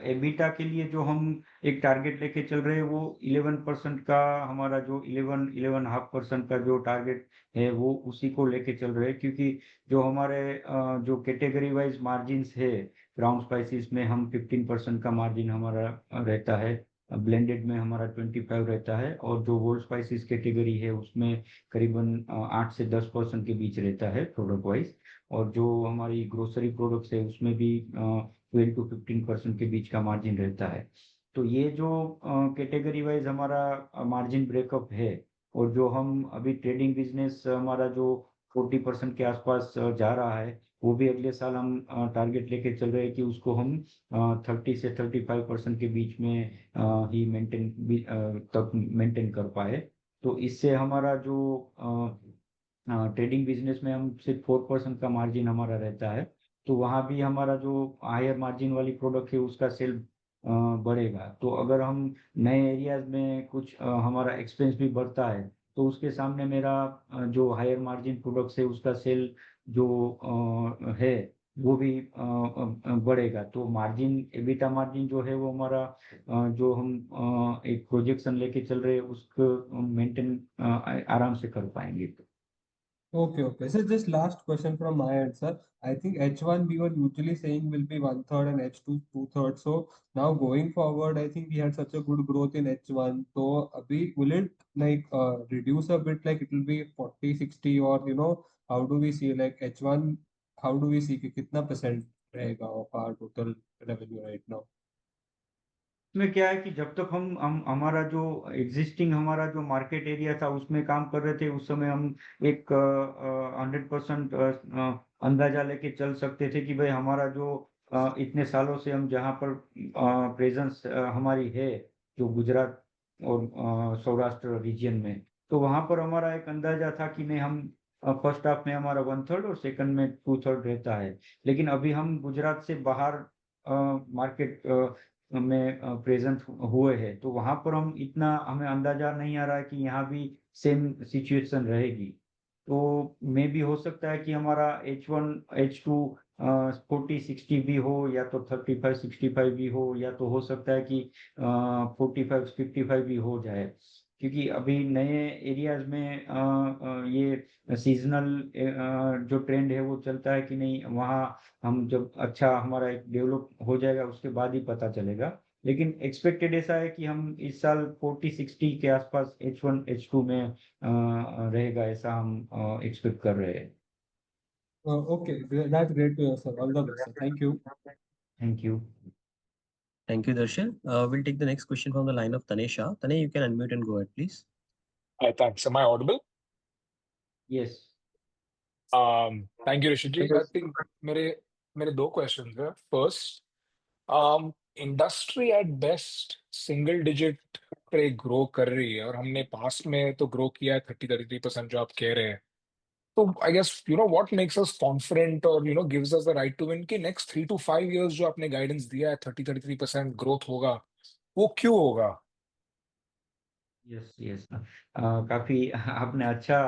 EBITDA के लिए जो हम एक target लेके चल रहे हैं, वो 11% का, हमारा जो 11.5% का जो टारगेट है वो उसी को लेके चल रहे हैं। क्योंकि जो हमारे जो कैटेगरी वाइज मार्जिन्स है, ब्राउन स्पाइसेस में हम 15% का मार्जिन हमारा रहता है, ब्लेंडेड में हमारा 25 रहता है, और जो होल स्पाइसेस कैटेगरी है उसमें करीबन 8 से 10% के बीच रहता है प्रोडक्ट वाइज। और जो हमारी ग्रोसरी प्रोडक्ट्स है उसमें भी 12 to 15% के बीच का मार्जिन रहता है। तो ये जो कैटेगरी वाइज हमारा मार्जिन ब्रेकअप है, और जो हम अभी ट्रेडिंग बिजनेस हमारा जो 40% के आसपास जा रहा है, वो भी अगले साल हम टारगेट लेके चल रहे हैं कि उसको हम 30 से 35% के बीच में ही तक मेंटेन कर पाए। तो इससे हमारा जो ट्रेडिंग बिजनेस में हम सिर्फ 4% का मार्जिन हमारा रहता है, तो वहाँ भी हमारा जो हायर मार्जिन वाली प्रोडक्ट है उसका सेल बढ़ेगा। तो अगर हम नए एरियाज में कुछ हमारा एक्सपेंस भी बढ़ता है तो उसके सामने मेरा जो हायर मार्जिन प्रोडक्ट्स है उसका सेल जो है वो भी बढ़ेगा। तो मार्जिन एबिटा मार्जिन जो है वो हमारा जो हम एक प्रोजेक्शन लेके चल रहे हैं उसको मेंटेन आराम से कर पाएंगे। Okay, okay. So just last question from my end, sir. I think H1 we were usually saying will be 1/3 and H2 2/3. So now going forward, I think we had such a good growth in H1. So will it like reduce a bit, like it will be 40, 60, or how do we see like H1? How do we see कि कितना percent रहेगा of our total revenue right now? इसमें क्या है कि जब तक हम हमारा जो एग्जिस्टिंग हमारा जो मार्केट एरिया था उसमें काम कर रहे थे उस समय हम एक 100% अंदाजा लेके चल सकते थे कि भाई हमारा जो इतने सालों से हम जहाँ पर प्रेजेंस हमारी है जो गुजरात और सौराष्ट्र रीजन में, तो वहाँ पर हमारा एक अंदाजा था कि नहीं हम फर्स्ट हाफ में हमारा 1/3 और सेकंड में 2/3 रहता है। लेकिन अभी हम गुजरात से बाहर मार्केट में प्रेजेंट हुए हैं तो वहां पर हम इतना हमें अंदाजा नहीं आ रहा है कि यहाँ भी सेम सिचुएशन रहेगी। तो मे भी हो सकता है कि हमारा H1 H2 40-60 भी हो या तो 35-65 भी हो या तो हो सकता है कि 45-55 भी हो जाए, क्योंकि अभी नए एरियाज में ये सीजनल जो ट्रेंड है वो चलता है कि नहीं वहाँ हम जब अच्छा हमारा एक डेवलप हो जाएगा उसके बाद ही पता चलेगा। लेकिन एक्सपेक्टेड ऐसा है कि हम इस साल 40-60 के आसपास H1 H2 में रहेगा, ऐसा हम एक्सपेक्ट कर रहे हैं। Okay, that's great to hear, sir. All the best, sir. Thank you. Thank you. Thank you, Darshil. We'll take the next question from the line of Tanay Shah. Tanay, you can unmute and go ahead, please. Hi, thanks. Am I audible? Yes. Thank you, Rishiji. I think मेरे मेरे दो questions हैं. First, industry at best single digit पे grow कर रही है और हमने पास्ट में तो ग्रो किया है 33% जो आप कह रहे हैं. तो I guess what makes us confident और gives us the right to win कि नेक्स्ट 3 to 5 years जो आपने गाइडेंस दिया है 33% ग्रोथ होगा, वो क्यों होगा? यस यस, काफी आपने अच्छा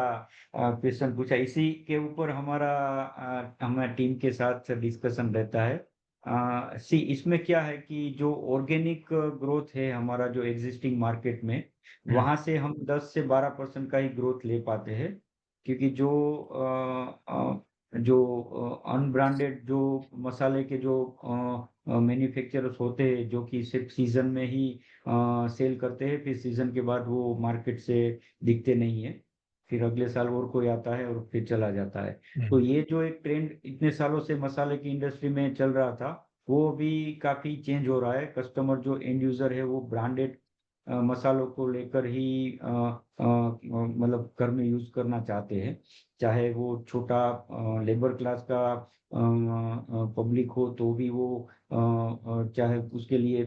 क्वेश्चन पूछा। इसी के ऊपर हमारा हमारा टीम के साथ डिस्कशन रहता है। सी इसमें क्या है कि जो ऑर्गेनिक ग्रोथ है हमारा जो एग्जिस्टिंग मार्केट में वहां से हम 10 से 12% का ही ग्रोथ ले पाते हैं, क्योंकि जो अनब्रांडेड जो मसाले के जो मैन्युफैक्चरर्स होते हैं जो कि सिर्फ सीजन में ही सेल करते हैं, फिर सीजन के बाद वो मार्केट से दिखते नहीं है, फिर अगले साल और कोई आता है और फिर चला जाता है। तो ये जो एक ट्रेंड इतने सालों से मसाले की इंडस्ट्री में चल रहा था वो भी काफी चेंज हो रहा है। कस्टमर जो एंड यूजर है वो ब्रांडेड मसालों को लेकर ही मतलब घर में यूज करना चाहते हैं, चाहे वो छोटा लेबर क्लास का पब्लिक हो तो भी वो चाहे उसके लिए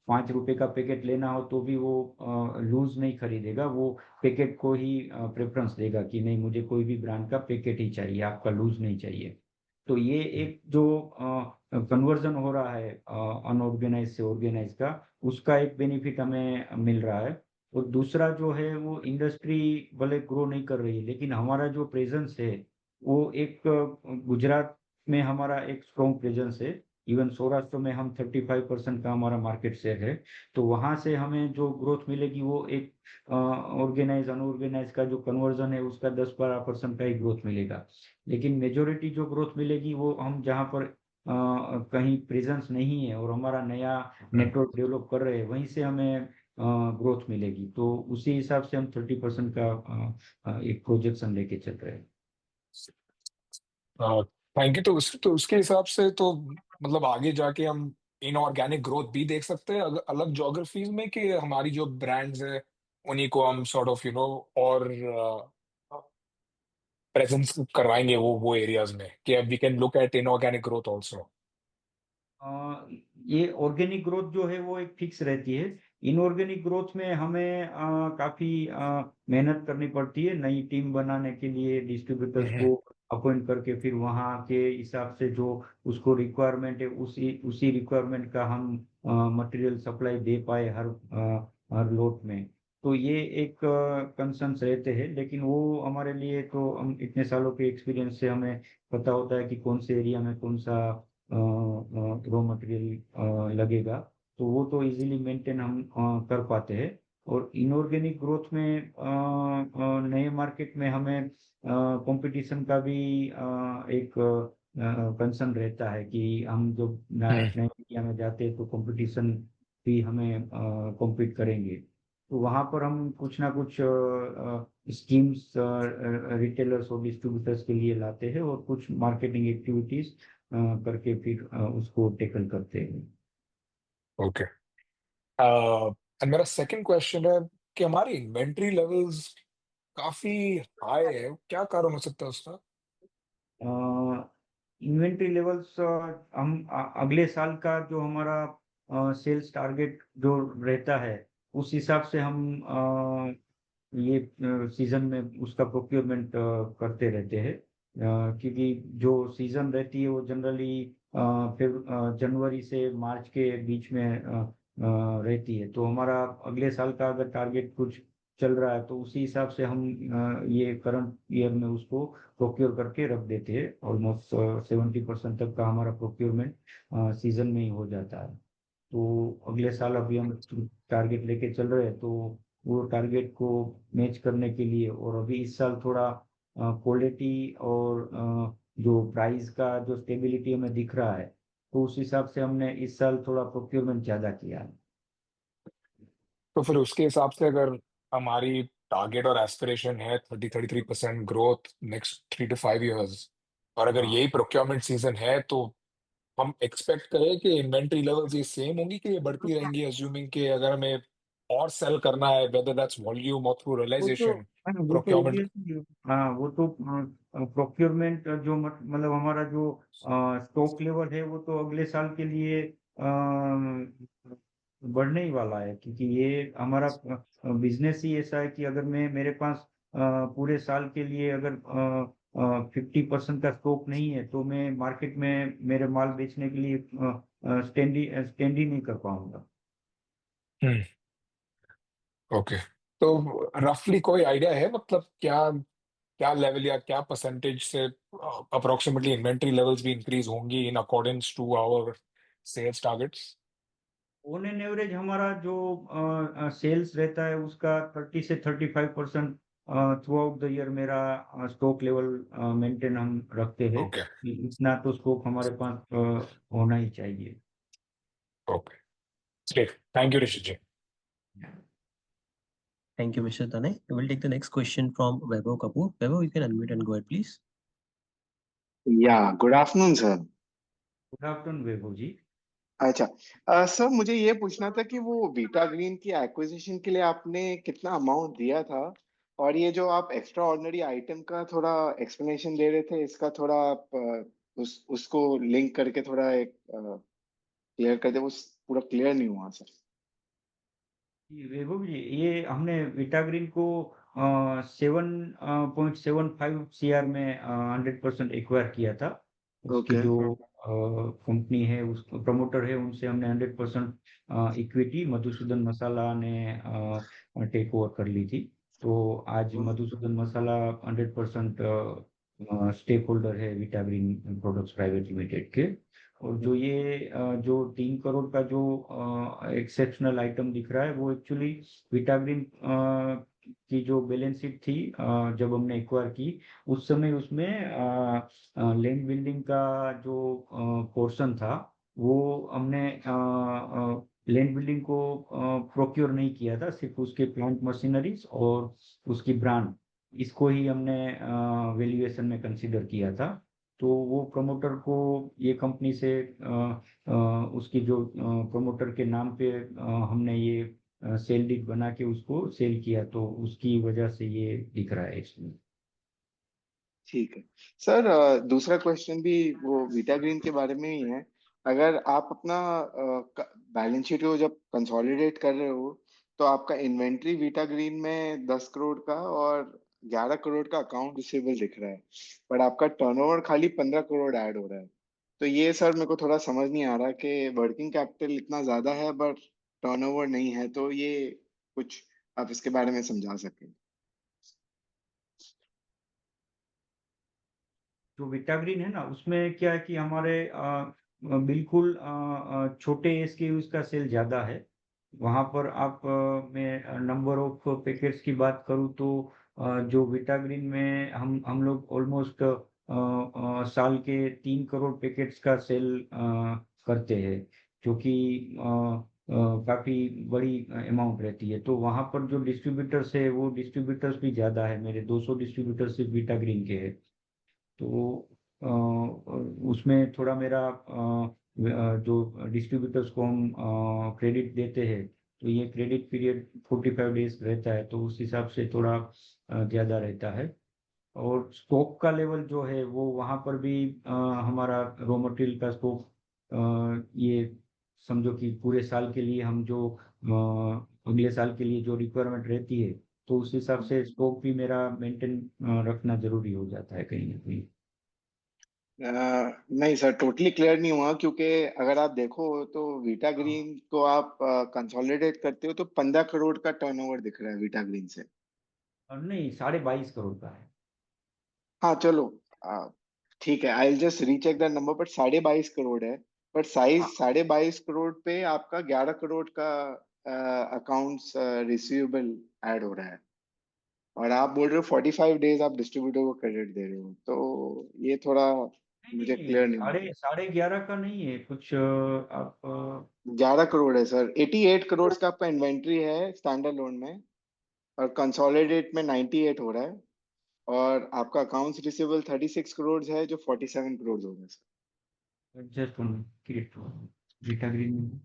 5 रुपए का पैकेट लेना हो तो भी वो लूज नहीं खरीदेगा, वो पैकेट को ही प्रेफरेंस देगा कि नहीं मुझे कोई भी ब्रांड का पैकेट ही चाहिए, आपका लूज नहीं चाहिए। तो ये एक जो कन्वर्जन हो रहा है अनऑर्गेनाइज से ऑर्गेनाइज का, उसका एक बेनिफिट हमें मिल रहा है। और दूसरा जो है वो इंडस्ट्री भले ग्रो नहीं कर रही लेकिन हमारा जो प्रेजेंस है वो एक गुजरात में हमारा एक स्ट्रॉन्ग प्रेजेंस है। इवन सौराष्ट्र में हम 35% का हमारा मार्केट शेयर है। तो वहां से हमें जो ग्रोथ मिलेगी वो एक ऑर्गेनाइज अनऑर्गेनाइज का जो कन्वर्जन है उसका 10-12% का ही ग्रोथ मिलेगा। लेकिन मेजोरिटी जो ग्रोथ मिलेगी वो हम जहाँ पर कहीं प्रेजेंस नहीं है और हमारा नया नेटवर्क डेवलप कर रहे हैं वहीं से हमें ग्रोथ मिलेगी। तो उसी हिसाब से हम 30% का एक प्रोजेक्शन लेके चल रहे हैं। Thank you. तो उसके हिसाब से तो मतलब आगे जाके हम इनऑर्गेनिक ग्रोथ भी देख सकते हैं अलग ज्योग्राफीज में, कि हमारी जो ब्रांड्स है उन्हीं को हम सॉर्ट ऑफ और प्रेजेंस करवाएंगे वो एरियाज में, कि we can look at inorganic growth also. ये ऑर्गेनिक ग्रोथ जो है वो एक फिक्स रहती है। इनऑर्गेनिक ग्रोथ में हमें काफी मेहनत करनी पड़ती है, नई टीम बनाने के लिए डिस्ट्रीब्यूटर्स को अपॉइंट करके फिर वहाँ के हिसाब से जो उसको रिक्वायरमेंट है उसी उसी रिक्वायरमेंट का हम मटेरियल सप्लाई दे पाए हर लोट में। तो ये एक कंसर्न्स रहते हैं, लेकिन वो हमारे लिए तो हम इतने सालों के एक्सपीरियंस से हमें पता होता है कि कौन से एरिया में कौन सा रॉ मटेरियल लगेगा, तो वो तो इजीली मेंटेन हम कर पाते हैं। और इनऑर्गेनिक ग्रोथ में नए मार्केट में हमें कंपटीशन का भी एक कंसर्न रहता है कि हम जो नए एरिया में जाते हैं तो कंपटीशन भी हमें कॉम्पीट करेंगे। तो वहां पर हम कुछ ना कुछ स्कीम्स रिटेलर्स और डिस्ट्रीब्यूटर्स के लिए लाते हैं और कुछ मार्केटिंग एक्टिविटीज करके फिर उसको टेकल करते हैं। ओके। एंड मेरा सेकंड क्वेश्चन है कि हमारी इन्वेंट्री लेवल्स काफी हाई है, क्या कारण हो सकता है उसका? इन्वेंट्री लेवल्स हम अगले साल का जो हमारा सेल्स टारगेट जो रहता है उस हिसाब से हम ये सीजन में उसका प्रोक्योरमेंट करते रहते हैं। क्योंकि जो सीजन रहती है वो जनरली फिर जनवरी से मार्च के बीच में रहती है। तो हमारा अगले साल का अगर टारगेट कुछ चल रहा है तो उसी हिसाब से हम ये करंट ईयर में उसको प्रोक्योर करके रख देते हैं। ऑलमोस्ट 70% तक का हमारा प्रोक्योरमेंट सीजन में ही हो जाता है। तो अगले साल अभी हम टारगेट लेके चल रहे हैं, तो वो टारगेट को मैच करने के लिए, और अभी इस साल थोड़ा क्वालिटी और जो प्राइस का जो स्टेबिलिटी हमें दिख रहा है, तो उस हिसाब से हमने इस साल थोड़ा प्रोक्योरमेंट ज्यादा किया है। तो फिर उसके हिसाब से अगर हमारी टारगेट और एस्पिरेशन है 30-33% ग्रोथ नेक्स्ट 3 to 5 years, और अगर हाँ, यही प्रोक्योरमेंट सीजन है, तो हम एक्सपेक्ट करें कि इन्वेंट्री लेवल्स ये सेम होंगी कि ये बढ़ती रहेंगी, अज्यूमिंग कि अगर हमें और सेल करना है, वेदर दैट्स वॉल्यूम और थ्रू वो तो रियलाइजेशन, वो तो प्रोक्योरमेंट। obviously, हाँ वो तो प्रोक्योरमेंट जो मतलब हमारा जो स्टॉक लेवल है वो तो अगले साल के लिए बढ़ने ही वाला है। क्योंकि ये हमारा बिजनेस ही ऐसा है कि अगर मैं मेरे पास पूरे साल के लिए अगर 50% का स्टॉक नहीं है तो मैं मार्केट में मेरे माल बेचने के लिए स्टैंड ही नहीं कर पाऊंगा। हम्म। ओके। तो रफली कोई आइडिया है, मतलब क्या क्या लेवल या क्या परसेंटेज से अप्रोक्सीमेटली इन्वेंट्री लेवल्स भी इंक्रीज होंगी in accordance to our sales targets? On an average हमारा जो सेल्स रहता है उसका 30 से 35% थ्रू आउट द ईयर मेरा स्टॉक लेवल मेंटेन हम रखते हैं ओके। कि इतना तो स्टॉक हमारे पास होना ही चाहिए। Okay, great, thank you Rishi ji. Thank you, Mr. Tane. We'll take the next question from Vaibhav Kapoor. Vaibhav, you can unmute and go ahead, please. Yeah good afternoon sir. Good afternoon Vaibhav ji. अच्छा, sir मुझे ये पूछना था कि वो Vita green की acquisition के लिए आपने कितना अमाउंट दिया था, और ये जो आप एक्स्ट्रा ऑर्डिनरी आइटम का थोड़ा एक्सप्लेनेशन दे रहे थे, इसका थोड़ा आप उसको लिंक करके थोड़ा एक क्लियर कर दे। वो पूरा क्लियर नहीं हुआ सर। वैभव जी, ये हमने विटाग्रीन को 7.75 CR में 100% एक्वायर किया था। उसकी ओके। जो कंपनी है, उस प्रमोटर है, उनसे हमने 100% इक्विटी मधुसूदन मसाला ने टेक ओवर कर ली थी। तो आज मधुसूदन मसाला 100% स्टेक होल्डर है विटाग्रीन प्रोडक्ट्स प्राइवेट लिमिटेड के। और जो ये जो 3 करोड़ का जो एक्सेप्शनल आइटम दिख रहा है वो एक्चुअली विटाग्रीन की जो बैलेंस शीट थी जब हमने एक्वायर की, उस समय उसमें लैंड बिल्डिंग का जो पोर्शन था वो हमने लैंड बिल्डिंग को प्रोक्योर नहीं किया था, सिर्फ उसके प्लांट मशीनरीज और उसकी ब्रांड, इसको ही हमने वैल्यूएशन में कंसीडर किया था। तो वो प्रमोटर को ये कंपनी से उसकी जो प्रमोटर के नाम पे हमने ये सेल डीड बना के उसको सेल किया, तो उसकी वजह से ये दिख रहा है इसमें। ठीक है सर। दूसरा क्वेश्चन भी वो वीटा ग्रीन के बारे में ही है। अगर आप अपना बैलेंस शीट को जब कंसोलिडेट कर रहे हो, तो आपका इन्वेंट्री वीटा ग्रीन में 10 करोड़ का और 11 करोड़ का अकाउंट रिसीवेबल दिख रहा है, पर आपका टर्नओवर खाली 15 करोड़ ऐड हो रहा है। तो ये सर मेरे को थोड़ा समझ नहीं आ रहा कि वर्किंग कैपिटल इतना ज्यादा है बट टर्नओवर नहीं है, तो ये कुछ आप इसके बारे में समझा सकें। जो विटाग्रीन है ना, उसमें क्या है कि हमारे बिल्कुल छोटे एसकेयूज का सेल ज्यादा है। वहां पर आप मैं नंबर ऑफ पैकेट्स की बात करूँ तो जो विटाग्रीन में हम लोग ऑलमोस्ट साल के 3 करोड़ पैकेट्स का सेल करते हैं, जो कि काफी बड़ी अमाउंट रहती है। तो वहां पर जो डिस्ट्रीब्यूटर्स है वो डिस्ट्रीब्यूटर्स भी ज्यादा है, मेरे 200 डिस्ट्रीब्यूटर्स सिर्फ विटाग्रीन के हैं। तो उसमें थोड़ा मेरा जो डिस्ट्रीब्यूटर्स को हम क्रेडिट देते हैं, तो ये क्रेडिट पीरियड 45 डेज रहता है, तो उस हिसाब से थोड़ा ज़्यादा रहता है। और स्टॉक का लेवल जो है वो वहाँ पर भी हमारा रॉ मटेरियल का स्टॉक, ये समझो कि पूरे साल के लिए हम जो अगले साल के लिए जो रिक्वायरमेंट रहती है, तो उस हिसाब से स्टॉक भी मेरा मेंटेन रखना जरूरी हो जाता है कहीं ना कहीं। नहीं सर, टोटली क्लियर नहीं हुआ, क्योंकि अगर आप देखो तो वीटा ग्रीन को आप कंसोलिडेट करते हो तो 15 करोड़ का टर्नओवर दिख रहा है वीटा ग्रीन से। और नहीं, 22.5 करोड़ का है। हाँ चलो, ठीक है, I will just recheck the number, but 22.5 crore है। बट साइज हाँ 22.5 करोड़ पे आपका 11 करोड़ का अकाउंट्स रिसीवेबल ऐड हो रहा है, और आप बोल रहे हो 45 डेज आप डिस्ट्रीब्यूटर को क्रेडिट दे रहे हो, तो ये थोड़ा नहीं मुझे नहीं क्लियर नहीं, नहीं हुआ। साढ़े साढ़े 11 का नहीं है कुछ, आप 11 करोड़ है सर, 88 करोड़ का आपका इन्वेंट्री है स्टैंडर्ड लोन में, और कंसोलिडेट में 98 हो रहा है, और आपका अकाउंट्स रिसीवेबल 36 करोड़ है जो 47 करोड़ हो रहा है sir. Just one create beta green में।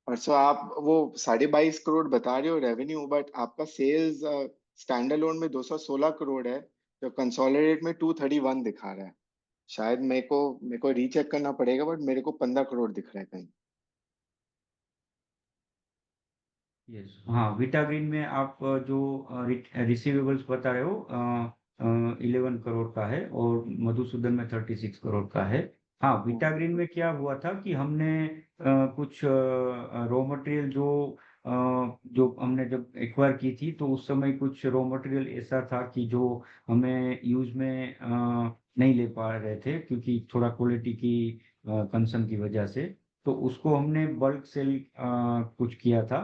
और सो आप वो 22.5 करोड़ बता रहे हो रेवेन्यू, बट आपका सेल्स स्टैंडर्ड लोन में 216 करोड़ है, जो कंसोलिडेट में 231 दिखा रहा है। शायद मेरे को रीचेक करना पड़ेगा, बट मेरे को 15 करोड़ दिख रहा है कहीं। यस, हाँ, बीटा ग्रीन में आप जो रिसीवेबल्स बता रहे हो 11 करोड़ का है, और मधुसूदन में 36 करोड़ का है। हाँ, बीटा ग्रीन में क्या हुआ था कि हमने कुछ रॉ मटेरियल जो हमने जब एक्वायर की थी, तो उस समय कुछ रॉ मटेरियल ऐसा था कि जो हमें यूज में नहीं ले पा रहे थे, क्योंकि थोड़ा क्वालिटी की कंसर्न की वजह से। तो उसको हमने बल्क सेल कुछ किया था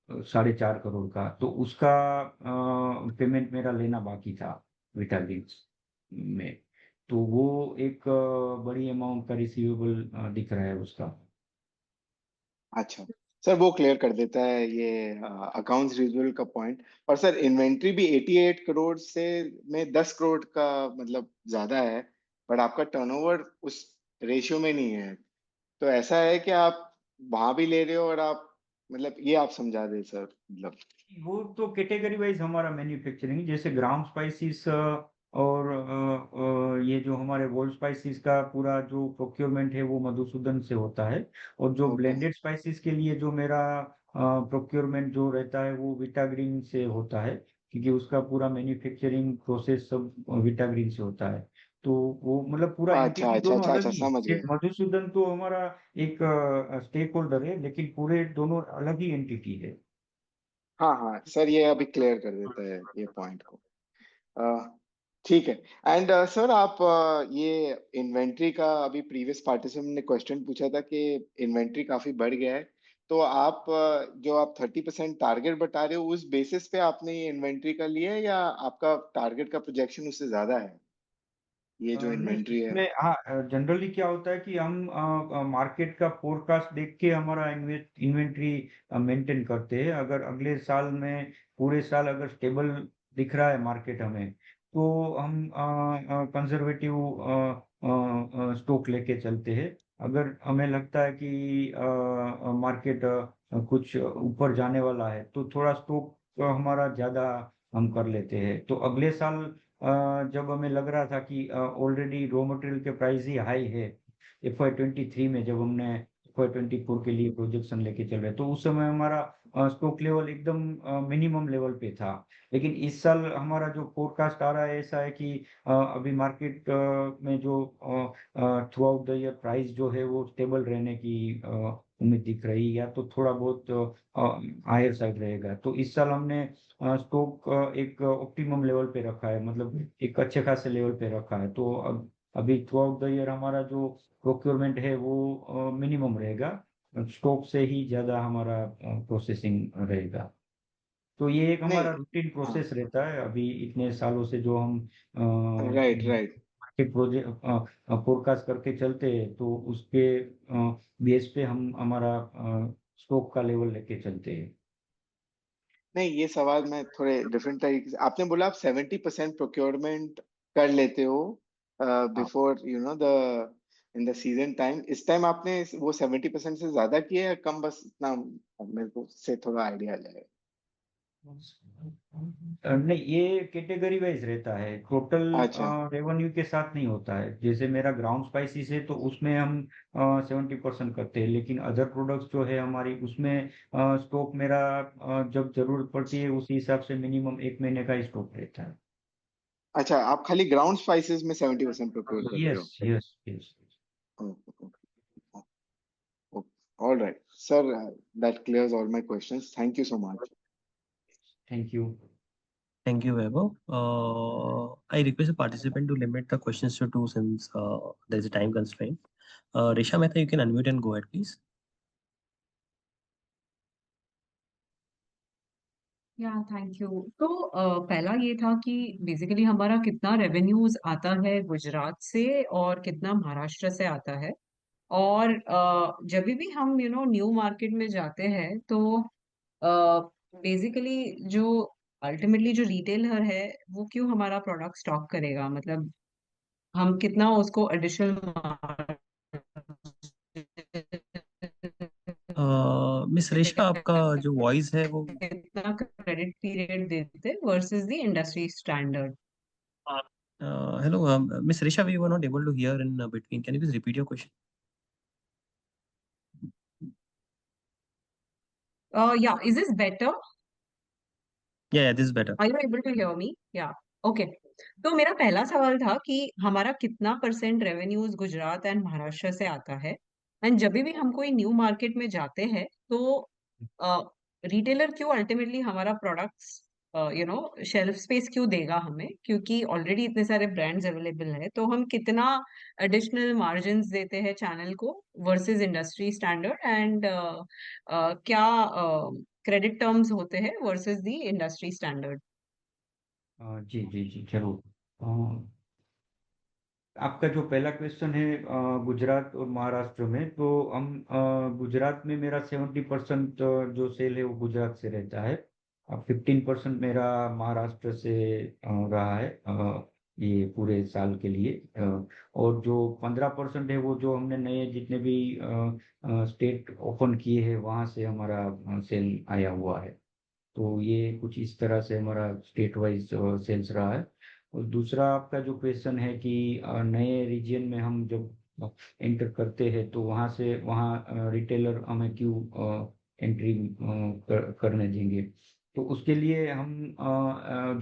4.5 करोड़ का, तो उसका पेमेंट मेरा लेना बाकी था विटालिंक्स में। तो वो एक बड़ी अमाउंट का रिसीवेबल दिख रहा है उसका। अच्छा सर, वो क्लियर कर देता है ये अकाउंट्स रिसीवेबल का पॉइंट। और सर इन्वेंट्री भी 88 करोड़ से में 10 करोड़ का मतलब ज्यादा है, बट आपका टर्नओवर उस रेशियो में नहीं है। तो ऐसा है कि आप वहां भी ले रहे हो, और आप मतलब ये आप समझा दे सर मतलब। वो तो कैटेगरी वाइज हमारा मैन्युफैक्चरिंग, जैसे ग्राउंड स्पाइसिस और ये जो हमारे वर्ल्ड स्पाइसिस का पूरा जो प्रोक्योरमेंट है वो मधुसूदन से होता है। और जो ओके। ब्लेंडेड स्पाइसिस के लिए जो मेरा प्रोक्योरमेंट जो रहता है वो विटाग्रीन से होता है, क्योंकि उसका पूरा मैन्युफैक्चरिंग प्रोसेस सब विटाग्रीन से होता है। तो वो मतलब पूरा अच्छा एंटिटी अच्छा दोनों अच्छा अलग अच्छा, ही है। समझ सिर्फ गए। मधुसूदन तो हमारा एक स्टेक होल्डर है, लेकिन पूरे दोनों अलग ही एंटिटी है। हाँ हाँ सर, ये अभी क्लियर कर देता है ये पॉइंट को। अ, ठीक है। एंड सर आप ये इन्वेंट्री का, अभी प्रीवियस पार्टिसिपेंट ने क्वेश्चन पूछा था कि इन्वेंट्री काफी बढ़ गया है, तो आप जो आप 30% टारगेट बता रहे हो, उस बेसिस पे आपने ये इन्वेंट्री का लिया है, या आपका टारगेट का प्रोजेक्शन उससे ज्यादा है, ये जो नहीं, इन्वेंट्री है? इसमें हाँ, जनरली क्या होता है कि हम मार्केट का फोरकास्ट देख के हमारा इन्वेंट्री मेंटेन करते हैं। अगर अगले साल में पूरे साल अगर स्टेबल दिख रहा है मार्केट हमें, तो हम कंजर्वेटिव स्टॉक लेके चलते हैं। अगर हमें लगता है कि मार्केट कुछ ऊपर जाने वाला है, तो थोड़ा स्टॉक हमारा ज्यादा हम कर लेते हैं। तो अगले साल जब हमें लग रहा था कि ऑलरेडी रॉ मटेरियल के प्राइस ही हाई है, FY23 में जब हमने FY24 के लिए प्रोजेक्शन लेके चल रहे, तो उस समय हमारा स्टॉक लेवल एकदम मिनिमम लेवल पे था। लेकिन इस साल हमारा जो फोरकास्ट आ रहा है ऐसा है कि अभी मार्केट में जो through out the year price जो है वो स्टेबल रहने की उम्मीद दिख रही, या तो थोड़ा बहुत हायर साइड रहेगा। तो इस साल हमने स्टॉक एक ऑप्टिमम लेवल पे रखा है, मतलब एक अच्छे खासे लेवल पे रखा है। तो अब अभी थ्रू आउट द ईयर हमारा जो प्रोक्योरमेंट है वो मिनिमम रहेगा, स्टॉक से ही ज्यादा हमारा प्रोसेसिंग रहेगा। तो ये एक नहीं, हमारा रूटीन हाँ, प्रोसेस रहता है अभी इतने सालों से जो हम right right. Market project forecast करके चलते हैं, तो उसके बेस पे हम हमारा स्टॉक का लेवल लेके चलते हैं। नहीं, ये सवाल मैं थोड़े डिफरेंट तरीके से, आपने बोला आप 70% प्रोक्योरमेंट कर लेते हो before the in the season time. इस टाइम आपने वो 70% से ज्यादा किया है या कम? बस इतना मेरे को से थोड़ा आइडिया जाए। नहीं, ये कैटेगरी वाइज रहता है, टोटल अच्छा रेवेन्यू के साथ नहीं होता है। जैसे मेरा ग्राउंड स्पाइसिस है तो उसमें हम 70% करते हैं, लेकिन अदर प्रोडक्ट्स जो है हमारी उसमें स्टॉक मेरा जब जरूरत पड़ती है उसी हिसाब से मिनिमम 1 महीने का स्टॉक रहता है। अच्छा, आप खाली ग्राउंड स्पाइसेस में 70% प्रोक्योर करते हो? Yes yes yes. All right sir, that clears all my questions, thank you so much. Thank you. Thank you, Vaibhav. I request a participant to limit the questions to two since there is a time constraint. Resha Mehta, you can unmute and go ahead, please. या thank you. तो पहला ये था कि basically हमारा कितना revenues आता है गुजरात से और कितना महाराष्ट्र से आता है। और जब भी हम न्यू मार्केट में जाते हैं तो बेसिकली जो अल्टीमेटली जो रिटेलर है वो क्यों हमारा प्रोडक्ट स्टॉक करेगा, मतलब हम कितना उसको एडिशनल मिस रेशा, आपका जो वॉइस है वो कितना क्रेडिट पीरियड देते versus the industry standard. hello, Miss Resha, we were not able to hear in between. Can you please repeat your question? या is this better? Yeah, this is better. Are you able to hear me? Yeah okay. तो मेरा पहला सवाल था कि हमारा कितना percent revenues Gujarat and Maharashtra से आता है, एंड जब भी हम कोई न्यू मार्केट में जाते हैं तो रिटेलर क्यों अल्टीमेटली हमारा प्रोडक्ट्स शेल्फ स्पेस क्यों देगा हमें, क्योंकि ऑलरेडी इतने सारे ब्रांड्स अवेलेबल है। तो हम कितना एडिशनल मार्जिन्स देते हैं चैनल को वर्सेस इंडस्ट्री स्टैंडर्ड, एंड क्या क्रेडिट टर्म्स होते हैं वर्सेस द इंडस्ट्री स्टैंडर्ड। जी जी जी जरूर। आपका जो पहला क्वेश्चन है गुजरात और महाराष्ट्र में, तो हम गुजरात में मेरा 70% जो सेल है वो गुजरात से रहता है। अब 15% मेरा महाराष्ट्र से रहा है ये पूरे साल के लिए। और जो 15% है वो जो हमने नए जितने भी स्टेट ओपन किए हैं वहाँ से हमारा सेल आया हुआ है। तो ये कुछ इस तरह से हमारा स्टेट वाइज सेल्स रहा है। और दूसरा आपका जो क्वेश्चन है कि नए रीजन में हम जब एंटर करते हैं तो वहाँ से वहाँ रिटेलर हमें क्यों एंट्री करने देंगे। तो उसके लिए हम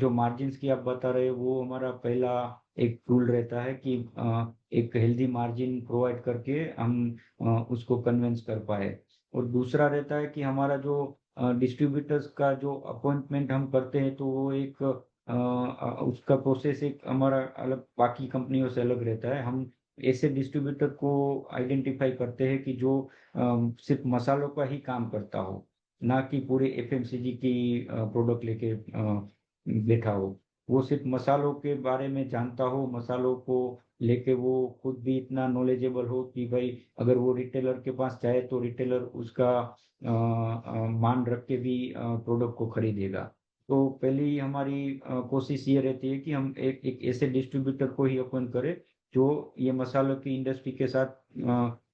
जो मार्जिन्स की आप बता रहे हो वो हमारा पहला एक रूल रहता है कि एक हेल्दी मार्जिन प्रोवाइड करके हम उसको कन्विंस कर पाए। और दूसरा रहता है कि हमारा जो डिस्ट्रीब्यूटर्स का जो अपॉइंटमेंट हम करते हैं तो वो एक उसका प्रोसेस एक हमारा अलग बाकी कंपनियों से अलग रहता है। हम ऐसे डिस्ट्रीब्यूटर को आइडेंटिफाई करते हैं कि जो सिर्फ मसालों का ही काम करता हो, ना कि पूरे एफएमसीजी की प्रोडक्ट लेके बैठा हो। वो सिर्फ मसालों के बारे में जानता हो, मसालों को लेके वो खुद भी इतना नॉलेजेबल हो कि भाई अगर वो रिटेलर के पास जाए तो रिटेलर उसका मान रख के भी प्रोडक्ट को खरीदेगा। तो पहली हमारी कोशिश ये रहती है कि हम एक ऐसे डिस्ट्रीब्यूटर को ही अपॉइंट करें जो ये मसालों की इंडस्ट्री के साथ